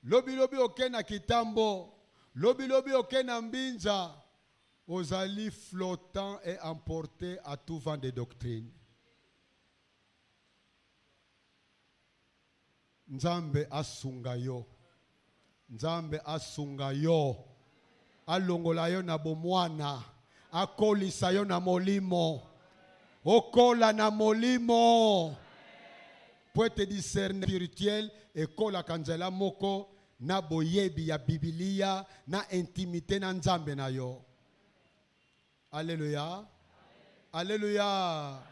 B: Lobi lobi oke na kitambo. Lobi lobi oke na mbinja. Ozali flottant et emporté à tout vent de doctrine. Nzambe asunga yo. Nzambe asunga yo. Alongola yo na bomwana. Akolisa yo na molimo. Okola na molimo. Pour te discerner spirituel, ekola kanzela moko na boyebi ya Biblia na intimité na nzambe na yo. Alléluia. Alléluia.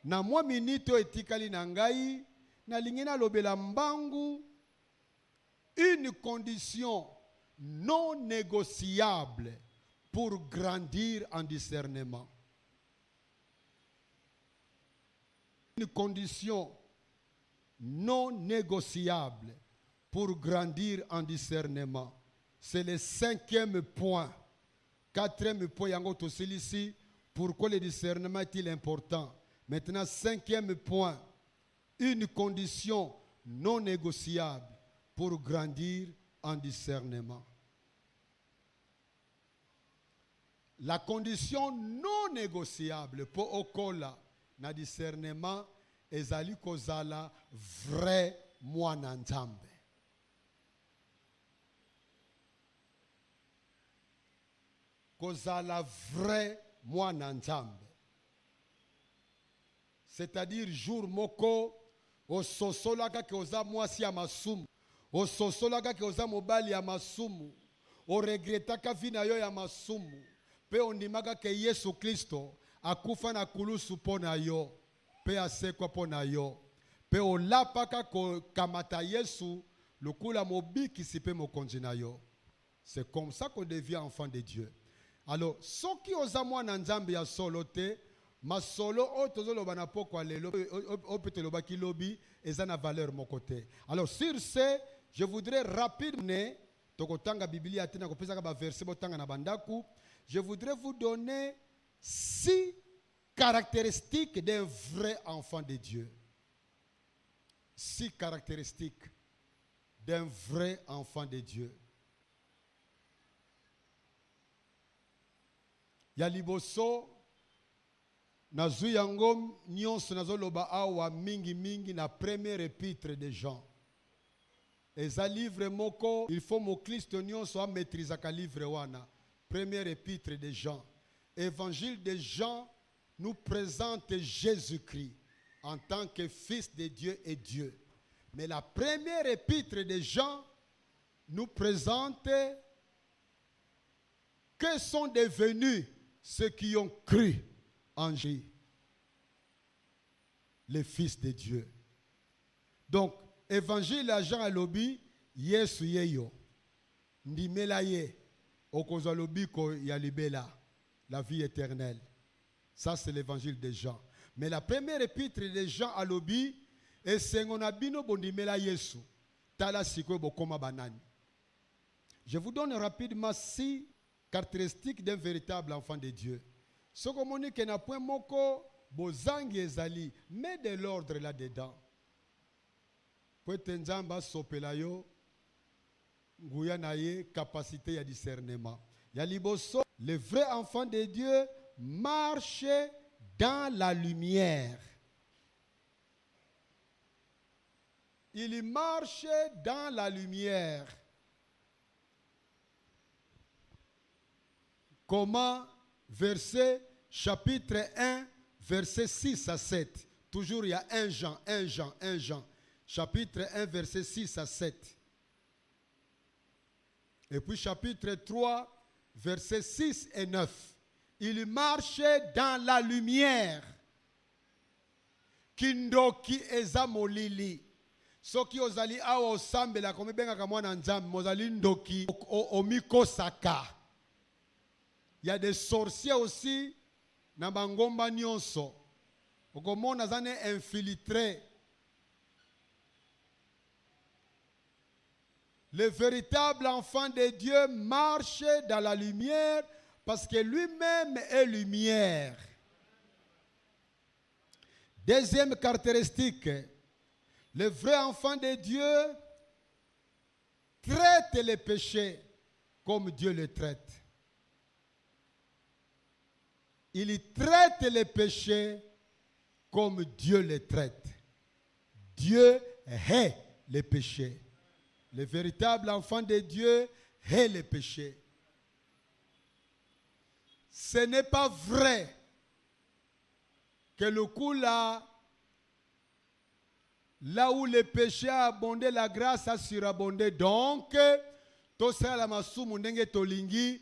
B: Na mwa minute etikali na ngai na lingina lobela mbangu une condition non négociable pour grandir en discernement. Une condition non négociable pour grandir en discernement. C'est le 5e point. 4e point, yango ici. Pourquoi le discernement est-il important? Maintenant, 5e point. Une condition non négociable pour grandir en discernement. La condition non négociable pour okola na discernement ezali kozala vrai mwana nzambe. Kozala vrai mwana nzambe. C'est-à-dire jour moko ososolaka ke oza mwasi ya masumu, ososolaka ke oza mobali ya masumu, oregretaka vi na yo ya masumu, pe ondimaka ke Yesu Kristo akufa na kulusu mpo na yo, pe asekwa mpo na yo, pe olapaka kokamata Yesu lokula mobikisi pe mokonzi na yo. C'est comme ça qu'on devient enfant de Dieu. Alors, soki oza mwana nzambe ya solo te, masolo o tozoloba na poko lelo o petoloba ki lobi eza na valeur mon côté. Alors sur ce, je voudrais rapidement tokotanga Biblia tena kopesa ka ba verset botanga na bandaku. Je voudrais vous donner 6 caractéristiques d'un vrai enfant de Dieu. 6 caractéristiques d'un vrai enfant de Dieu. Ya liboso nazu yango nyonso nazoloba awa mingi na premier épître de Jean. Eza livre moko il faut mo Kristo nyonso a maîtriser ka livre wana. Premier épître de Jean. Évangile de Jean nous présente Jésus-Christ en tant que fils de Dieu et Dieu. Mais la première épître de Jean nous présente que sont devenus ceux qui ont cru en Jésus, le Fils de Dieu. Donc, évangile à Jean alobi, Yesu yeyo, ndimela ye, okozwa lobi ko ya libela, la vie éternelle. Ça, c'est l'évangile de Jean. Mais la première épître de Jean alobi, et sengona bino bondimela Yesu, tala siko bokoma banani. Je vous donne rapidement 6 caractéristiques d'un véritable enfant de Dieu. Ce que moni ke na point moko bozangi ezali, mais de l'ordre là-dedans. Poete nzamba sopela yo nguya na ye capacité ya discernement. Ya liboso, le vrai enfant de Dieu marche dans la lumière. Il marche dans la lumière. Comment? Verset chapitre 1, verset 6 à 7. Toujours il y a 1 Jean. Chapitre 1, verset 6 à 7. Et puis chapitre 3, verset 6 et 9. Il marche dans la lumière. Kindoki eza molili. Soki ozali awa osambela komi benga kamwana nzambe mozali ndoki omiko saka. Il y a des sorciers aussi na bangomba nyonso. Okomona zane infiltré. Le véritable enfant de Dieu marche dans la lumière parce que lui-même est lumière. Deuxième caractéristique, le vrai enfant de Dieu traite les péchés comme Dieu les traite. Il traite les péchés comme Dieu les traite. Dieu hait les péchés. Le véritable enfant de Dieu hait les péchés. Ce n'est pas vrai que le coup là où le péché a abondé, la grâce a surabondé. Donc, tout ça la masumu ndenge tolingi.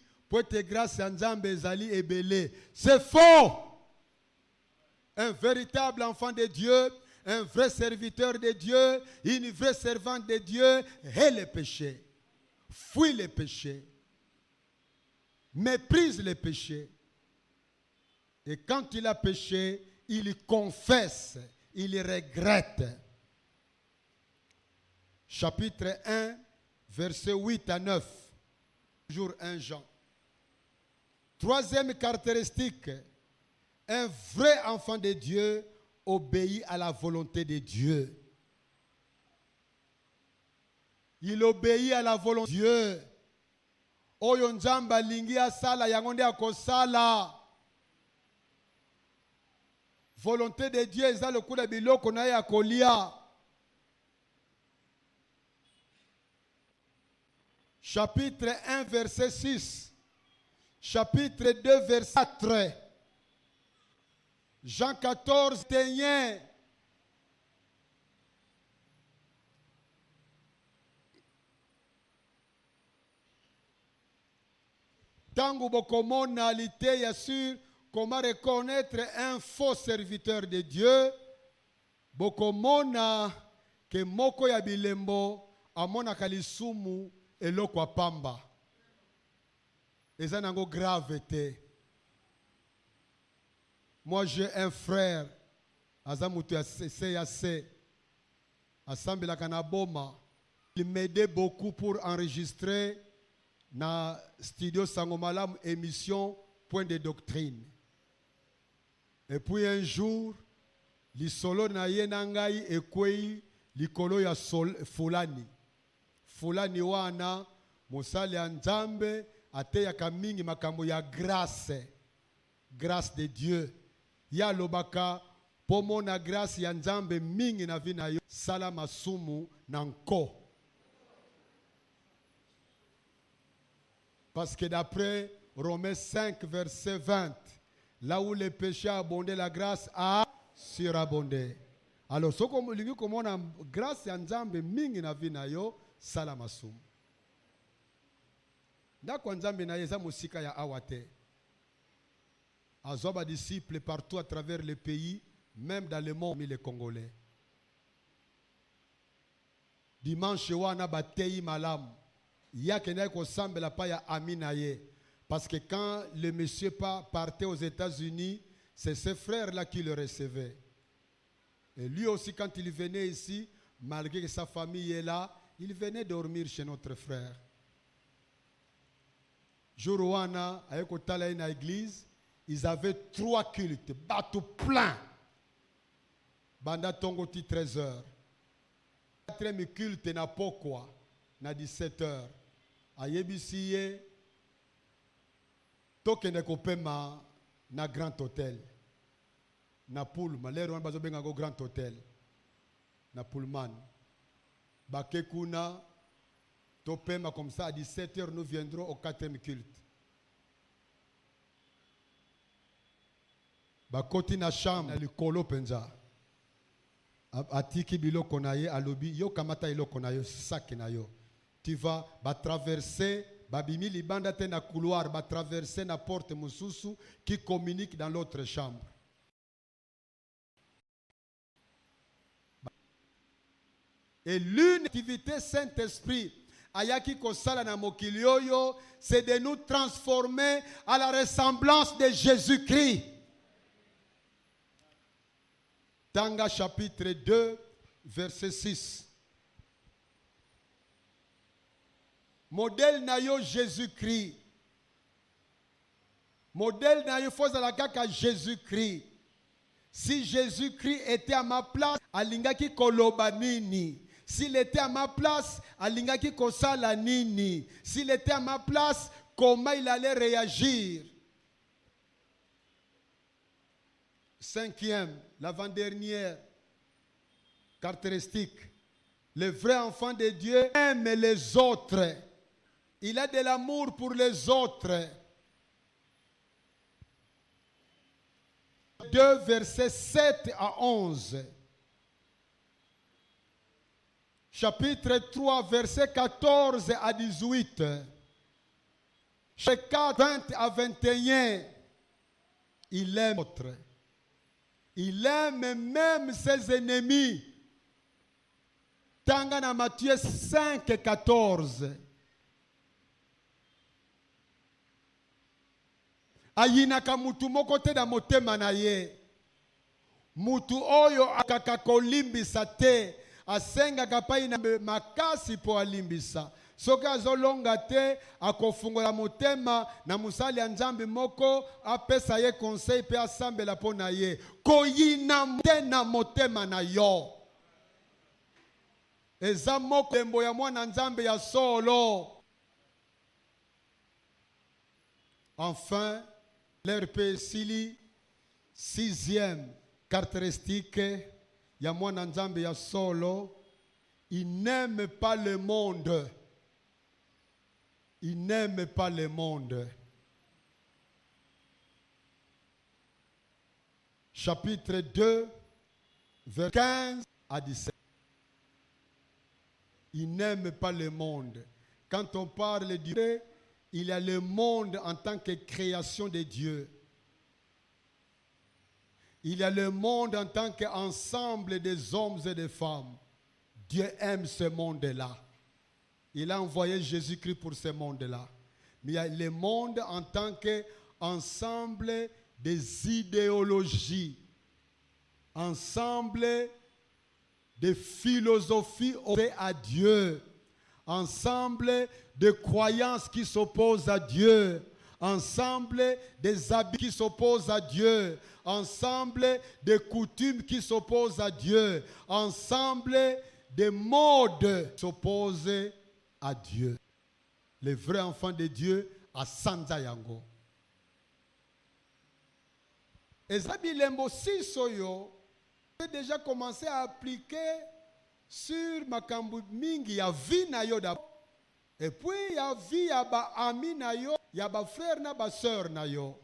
B: Grâce à Nzambe ezali ebele. C'est faux. Un véritable enfant de Dieu, un vrai serviteur de Dieu, une vraie servante de Dieu hait le péché, fuit le péché, méprise le péché. Et quand il a péché, il confesse, il regrette. chapitre 1, versets 8 à 9. Toujours 1 Jean. Troisième caractéristique, un vrai enfant de Dieu obéit à la volonté de Dieu. Il obéit à la volonté de Dieu. Oyo nzamba lingi asala yango nde akosala. Volonté de Dieu eza lokola biloko na ye akolia. Chapitre 1 verset 6. Chapitre 2 verset 4. Jean 14 21. Tango bokomona liteya sur comment reconnaître un faux serviteur de Dieu, bokomona ke moko ya bilembo amona kalisumu eloko apamba. Eza nango grave te. Moi j'ai un frère azamutu ya CAC asambela kana boma. Il m'aidait beaucoup pour enregistrer na studio Sangomalam émission Point de doctrine. Et puis un jour, lisolo na ye nangai ekwei likolo ya fulani. Fulani wana mosali ya nzambe ateya kamingi makambo ya grâce. Grâce de Dieu. Ya lobaka pomo na grâce ya nzambe mingi na vina yo sala masumu na nko. Parce que d'après Romains 5, verset 20, là où le péché a abondé, la grâce a surabondé. Alors, ce qu'on a grâce à Nzambe mingi na vina yo salamasum. Ndako Nzambe na yeza musika ya awate. Azoba disciples partout à travers le pays, même dans le monde, les Congolais. Dimanche wana batei malam. Yakene ko sambela pa ya aminaye. Parce que quand le monsieur partait aux États-Unis, c'est ses frères-là qui le recevaient. Et lui aussi, quand il venait ici, malgré que sa famille est là, il venait dormir chez notre frère. Jourouana, avec Otala na église, ils avaient 3 cultes, bateau plein. Banda Tongoti 13h. 4e culte na pokwa, na 17h. Ayebisiye, tokende kopema na Grand Hôtel. Na Pullman, lero wana bazobenga go Grand Hôtel. Na Pullman. Bakekuna, topema comme ça, à 17h, nous viendrons au 4e culte. Bakoti na chambre, na likolo penza. Atiki biloko na ye, alobi, yo kamata iloko na yo, sac na yo. Tu vas traverser, babimi libanda te na couloir, traverser na porte mususu qui communique dans l'autre chambre. Et l'une activité Saint-Esprit, ayaki kosala na mokilioyo, c'est de nous transformer à la ressemblance de Jésus-Christ. Tanga chapitre 2, verset 6. Modèle nayo Jésus-Christ. Modèle nayo foza la kaka Jésus-Christ. Si Jésus-Christ était à ma place, alingaki koloba nini. S'il était à ma place, alingaki kosala nini. S'il était à ma place, comment il allait réagir. 5e, l'avant-dernière caractéristique. Le vrai enfant de Dieu aime les autres. Il a de l'amour pour les autres. 2 versets 7 à 11. Chapitre 3, versets 14 à 18. Chapitre 20 à 21. Il aime l'autre. Il aime même ses ennemis. Tangana Matthieu 5, 14. Ayinaka mutu moko te na motema na ye. Mutu oyo akaka kolimbisa te. asengaka epai na makasi mpo alimbisa. Soki azolonga te akofungola motema na mosali ya Nzambe moko apesa ye conseil mpe asambela mpo na ye. Koyina te na motema na yo. Eza moko lembo ya mwana Nzambe ya solo. Enfin, l'RPSili, 6e caractéristique ya mwana Nzambe ya solo, il n'aime pas le monde. Il n'aime pas le monde. Chapitre 2, vers 15 à 17. Il n'aime pas le monde. Quand on parle de Dieu, il y a le monde en tant que création de Dieu. Il y a le monde en tant qu'ensemble des hommes et des femmes. Dieu aime ce monde-là. Il a envoyé Jésus-Christ pour ce monde-là. Mais il y a le monde en tant qu'ensemble des idéologies, ensemble de philosophies opposées à Dieu, ensemble de croyances qui s'opposent à Dieu, ensemble des habits qui s'opposent à Dieu, ensemble de coutumes qui s'opposent à Dieu, ensemble de modes qui s'opposent à Dieu. Les vrais enfants de Dieu à Sanza Yango. Et Zabilembo Sisoyo peut déjà commencer à appliquer sur Makambu Mingi, ya vie na yo d'abord. Et puis ya vie ya ba ami na yo, ya ba frère na ba sœur na yo.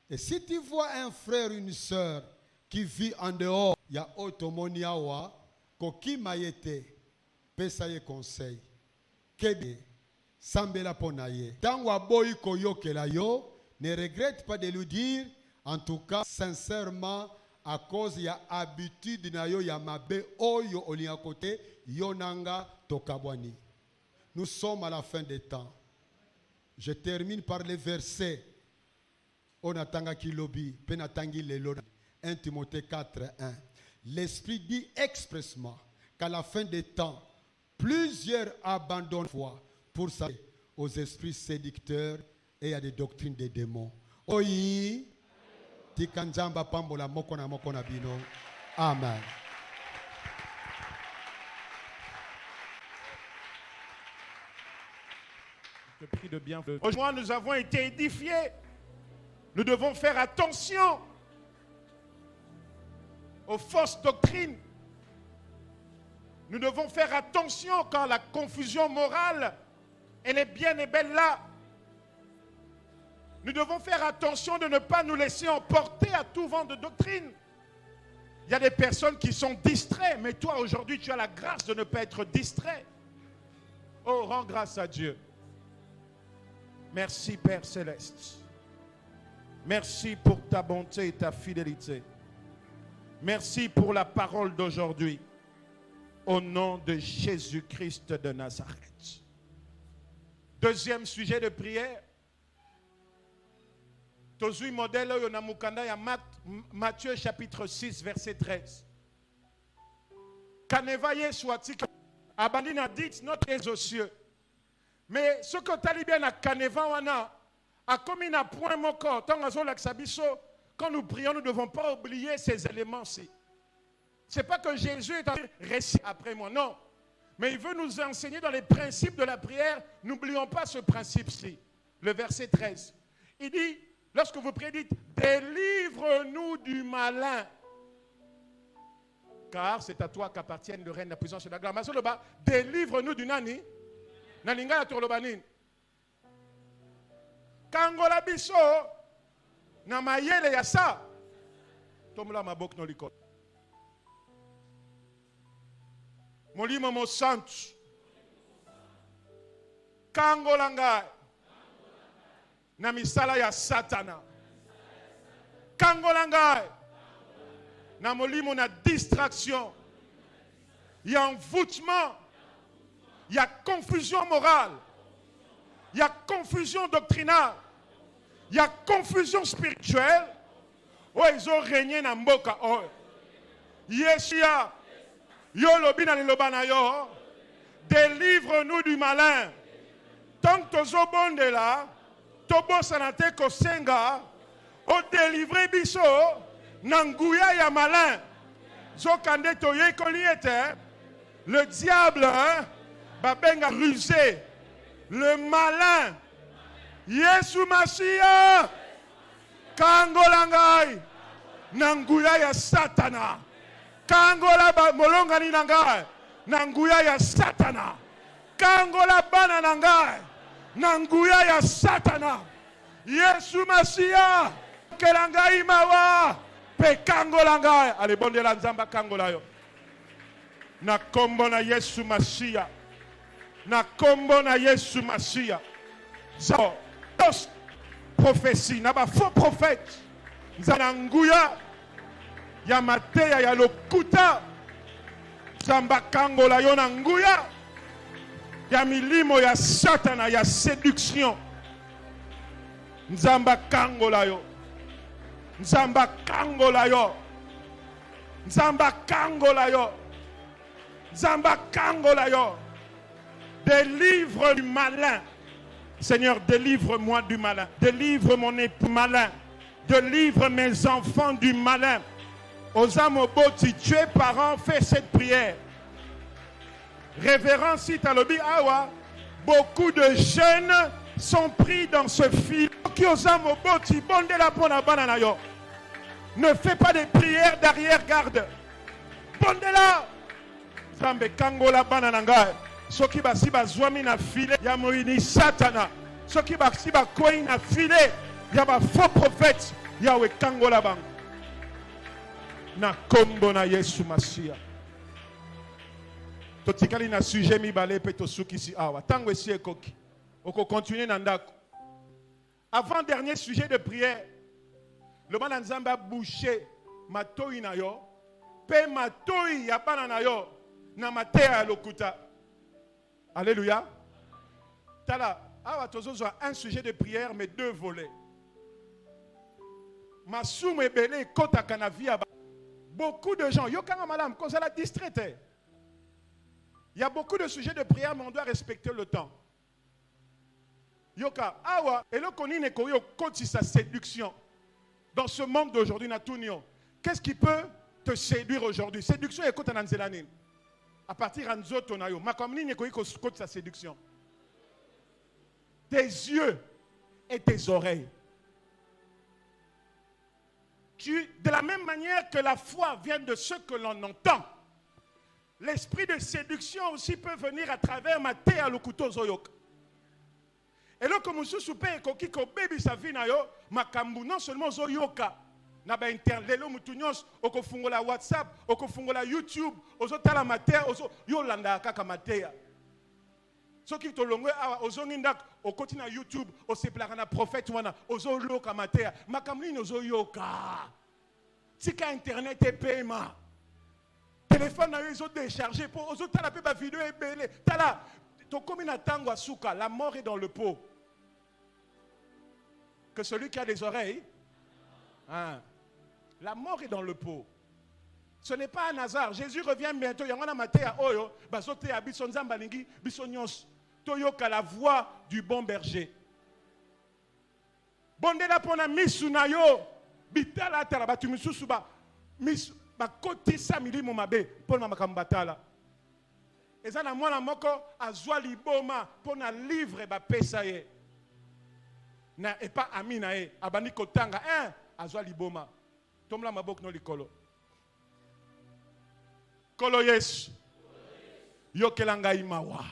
B: Et si tu vois un frère, une sœur qui vit en dehors, ya otomoniawa, koki mayete, pesa ye conseil. Kebe, sambela ponaye. Tangwa boy koyokela yo, ne regrette pas de lui dire, en tout cas, sincèrement, à cause ya habitude na yo ya mabe oyo olia côté yonanga tokabwani. Nous sommes à la fin des temps. Je termine par les versets. Onatanga kilobi, penatangi lelo. 1 Timothée 4:1. L'Esprit dit expressement qu'à la fin des temps, plusieurs abandonnent la foi pour s'attacher aux esprits séducteurs et à des doctrines des démons. Oyi, tikanjamba pambola moko na bino. Amen.
A: Je prie de bien. Aujourd'hui, nous avons été édifiés. Nous devons faire attention aux fausses doctrines. Nous devons faire attention quand la confusion morale, elle est bien et belle là. Nous devons faire attention de ne pas nous laisser emporter à tout vent de doctrine. Il y a des personnes qui sont distraites, mais toi aujourd'hui tu as la grâce de ne pas être distrait. Oh, rends grâce à Dieu. Merci Père Céleste. Merci pour ta bonté et ta fidélité. Merci pour la parole d'aujourd'hui. Au nom de Jésus-Christ de Nazareth. Deuxième sujet de prière. Tozui modèle yonamukanda ya Matthieu chapitre 6 verset 13. Kaneva Yesu atika abandi na dit notre est aux cieux. Mais ce que tali bien na kaneva wana a commis na point moko tant azolakisa biso quand nous prions nous ne devons pas oublier ces éléments-ci. C'est pas que Jésus est en train de réciter après moi, non. Mais il veut nous enseigner dans les principes de la prière. N'oublions pas ce principe-ci. Le verset 13. Il dit, lorsque vous priez, dites, délivre-nous du malin. Car c'est à toi qu'appartiennent le règne, la puissance et la gloire. Délivre-nous du nani. Naninga la turlobanin. Kangola biso. Namayele yasa. Tomla mabok no likot. Molimo mo santo. Kangola ngai. Na misala ya satana. Kangola ngai. Na molimo na distraction. Il y a envoûtement. Il y a confusion morale. Il y a confusion doctrinale. Il y a confusion spirituelle. Oh, ils ont régné dans Mboka. Oh, Yeshua. Yo lobi na liloba na yo. Délivre-nous du malin. Tant que tozo bondela, tobo sanate kosenga, o délivrer biso, nanguya ya malin. Zokande toye koliete, le diable, babenga rusé, le malin. Yesu Masia, kangolangai, nanguya ya satana. Kangola molonga ni nangai, nanguya ya satana. Kangola bana nangai, nanguya ya satana. Yesu Masia, kelangai mawa, pe kangola ngai. Ale bonde la nzamba kangola yo. Na kombo na Yesu Masia. Na kombo na Yesu Masia. Zo, tos prophétie, na ba faux prophète. Zananguya, ya mateya ya lokuta. Zamba kangola yo na nguya. Ya milimo ya satana ya séduction. Nzamba kangola yo. Nzamba kangola yo. Nzamba kangola yo. Nzamba kangola yo. Délivre du malin. Seigneur, délivre-moi du malin. Délivre mon époux malin. Délivre mes enfants du malin. Osamobo, si tu es parent, fais cette prière. Révérend Sitalobi Awa, beaucoup de jeunes sont pris dans ce fil. Ne fais pas des prières d'arrière-garde. Bondela. Zambe kangola banananga. Soki basi bazwami na file ya moini satana. Soki basi bakoi na file ya ba faux prophète yawe kangola bang. Na kombo na Yesu Masia. Totikali na sujet mibale pe to suki si awa. Tango esi ekoki. Oko continuer na ndako. Avant dernier sujet de prière. Le bana nzambe a bouché matoi na yo. Pe matoi ya bana na yo na matea lokuta. Alléluia. Tala, awa tozozo un sujet de prière mais deux volets. Masumu ebele kota kanavia. Beaucoup de gens, yo kanga malam, cause la distraite. Il y a beaucoup de sujets de prière, mais on doit respecter le temps. Yoka, awa, et le koni ne koyo koti sa séduction. Dans ce monde d'aujourd'hui, natunio, qu'est-ce qui peut te séduire aujourd'hui? Séduction est kota nanzelanin. À partir de nzoto na yo, makamni ne koyo koti sa séduction. Tes yeux et tes oreilles. De la même manière que la foi vient de ce que l'on entend, l'esprit de séduction aussi peut venir à travers ma thé à l'okuto zoyok. Et là, comme je suis koki ko baby sa vie na yo, makambu non seulement zoyoka, na ba internet, lo mutunyos, oko fungola WhatsApp, oko fungola YouTube, ozo tala matea, ozo yo landa kaka matea. Ce qui te longue à ozongindak, au côté na YouTube, au seplaka na prophète wana, ozo loka matea, makamni ozo yoka. Tika internet et paiement. Téléphone na yo ozo décharger pour ozo tala pe ba vidéo et belé. Tala, to komi na tango asuka, la mort est dans le pot. Que celui qui a des oreilles, hein, la mort est dans le pot. Ce n'est pas un hasard. Jésus revient bientôt. Yangana matea oyo, bazote abison zambalingi, bisonyos. Toyoka la voix du bon berger. Bondela pona misuna yo, bitala tala batu misusu ba ba koti samili mo mabe pona makambatala. Ezana mwana moko azwa liboma pona livre ba pesa ye. Na et pas amina e abani kotanga azwa liboma. Tomla mabok no likolo. Kolo Yesu. Yokelanga imawa.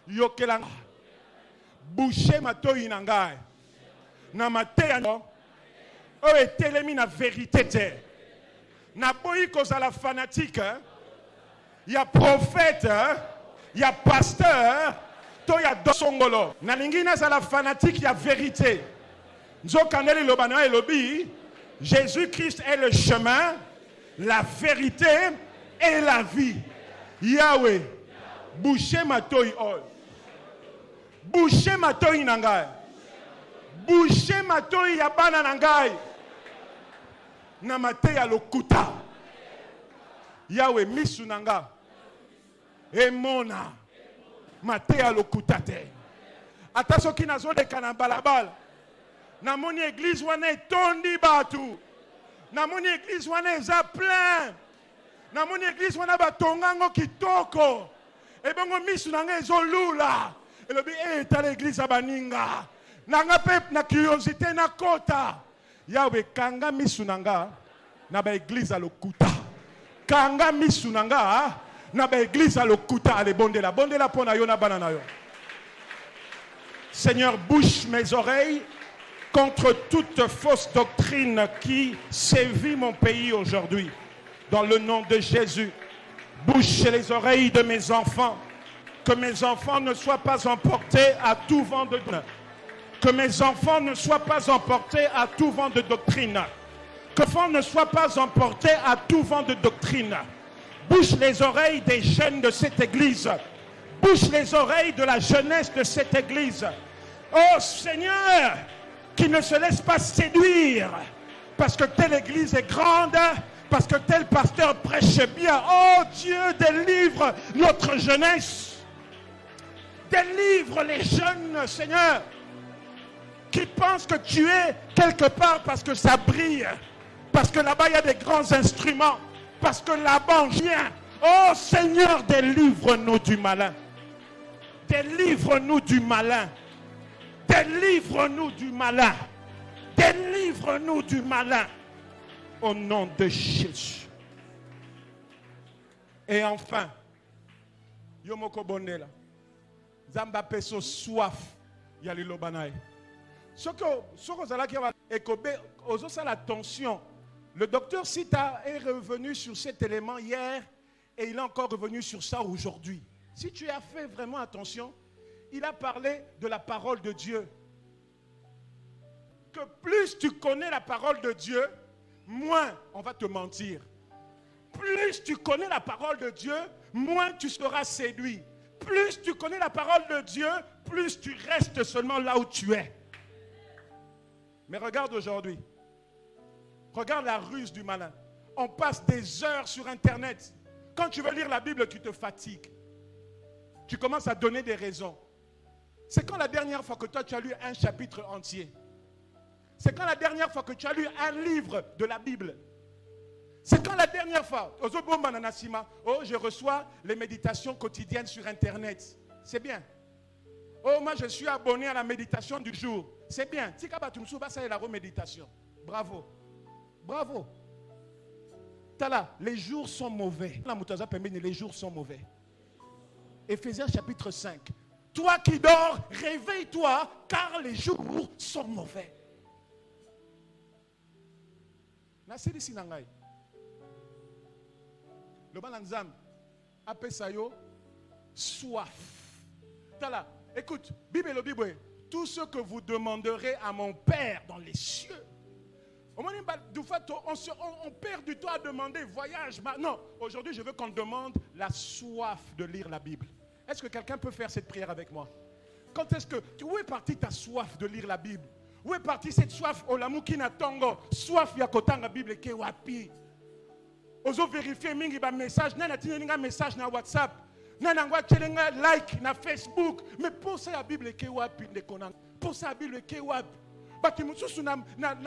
A: Yokelanga. Boucher matoi nangai. Na mateya no. O etelemi na vérité te. Na boyi koza la fanatique. Il y a prophète, il y a pasteur, to ya dosongolo. Na lingina za la fanatique, il y a vérité. Nzokandeli lobana elobi, Jésus-Christ est le chemin, la vérité et la vie. Yahweh, bouchez ma toi ol. Bouchez ma toi nangai. Bouchez ma toi yabana nangai. Namate ya lokuta. Yahweh misunanga. Emona. Matea lokutate. Ataso ki nazo de kanambalabal. Na moni église wana tondi batu. Na moni église wana eza plein. Na moni église wana batongango kitoko. E bongo misunanga ezolula. Et le bien est à l'église à Baninga. Nanga pep na curiosité na kota. Yahweh kanga misunanga na ba église à lokuta. Kanga misunanga na ba église à lokuta ale bondela. Bondela pona yo na banana yo. Seigneur, bouche mes oreilles contre toute fausse doctrine qui sévit mon pays aujourd'hui. Dans le nom de Jésus. Bouche les oreilles de mes enfants. Que mes enfants ne soient pas emportés à tout vent de doctrine. Que mes enfants ne soient pas emportés à tout vent de doctrine. Que mes enfants ne soient pas emportés à tout vent de doctrine. Bouche les oreilles des jeunes de cette église. Bouche les oreilles de la jeunesse de cette église. Oh Seigneur, qui ne se laisse pas séduire parce que telle église est grande, parce que tel pasteur prêche bien. Oh Dieu, délivre notre jeunesse. Délivre les jeunes, Seigneur, qui pensent que tu es quelque part parce que ça brille, parce que là-bas il y a des grands instruments, parce que là-bas on vient. Oh Seigneur, délivre-nous du malin. Délivre-nous du malin. Délivre-nous du malin. Délivre-nous du malin. Au nom de Jésus. Et enfin, Yomoko Bondela. Zamba peso soif ya lilobanaye. Soko zalaki ekobe ozo sa la tension. Le docteur Sita est revenu sur cet élément hier et il est encore revenu sur ça aujourd'hui. Si tu as fait vraiment attention, il a parlé de la parole de Dieu. Que plus tu connais la parole de Dieu, moins on va te mentir. Plus tu connais la parole de Dieu, moins tu seras séduit. Plus tu connais la parole de Dieu, plus tu restes seulement là où tu es. Mais regarde aujourd'hui. Regarde la ruse du malin. On passe des heures sur Internet. Quand tu veux lire la Bible, tu te fatigues. Tu commences à donner des raisons. C'est quand la dernière fois que toi tu as lu un chapitre entier? C'est quand la dernière fois que tu as lu un livre de la Bible? C'est quand la dernière fois? Oh, je reçois les méditations quotidiennes sur Internet. C'est bien. Oh, moi je suis abonné à la méditation du jour. C'est bien. Ça est la reméditation. Bravo. Bravo. Tala, les jours sont mauvais. Les jours sont mauvais. Éphésiens chapitre 5. Toi qui dors, réveille-toi, car les jours sont mauvais. Le balanzam appelle ça soif. Tala, écoute, Bible, tout ce que vous demanderez à mon Père dans les cieux. On perd du temps à demander voyage. Non, aujourd'hui je veux qu'on demande la soif de lire la Bible. Est-ce que quelqu'un peut faire cette prière avec moi? Quand est-ce que, où est partie ta soif de lire la Bible? Où est partie cette soif? Olamukina Tongo, soif yakotanga Bible ke wapi? Ozo vérifier mingi ba message, nana tinga message na WhatsApp, nana ngwa chelenga like na Facebook, mais pour ça la Bible ke wapi ndekonanga? Pour ça la Bible ke wapi? Baki mususu na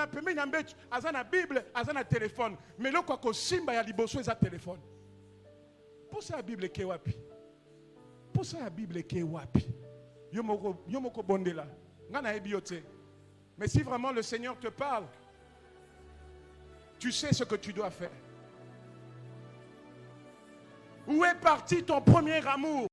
A: pembe na mbetu azana Bible, azana téléphone, mais lo kwa ko simba ya liboso eza téléphone. Pour ça la Bible ke wapi? Pour ça la Bible ke wapi? Yomoko bondela. Ngana ebiote. Mais si vraiment le Seigneur te parle, tu sais ce que tu dois faire. Où est parti ton premier amour?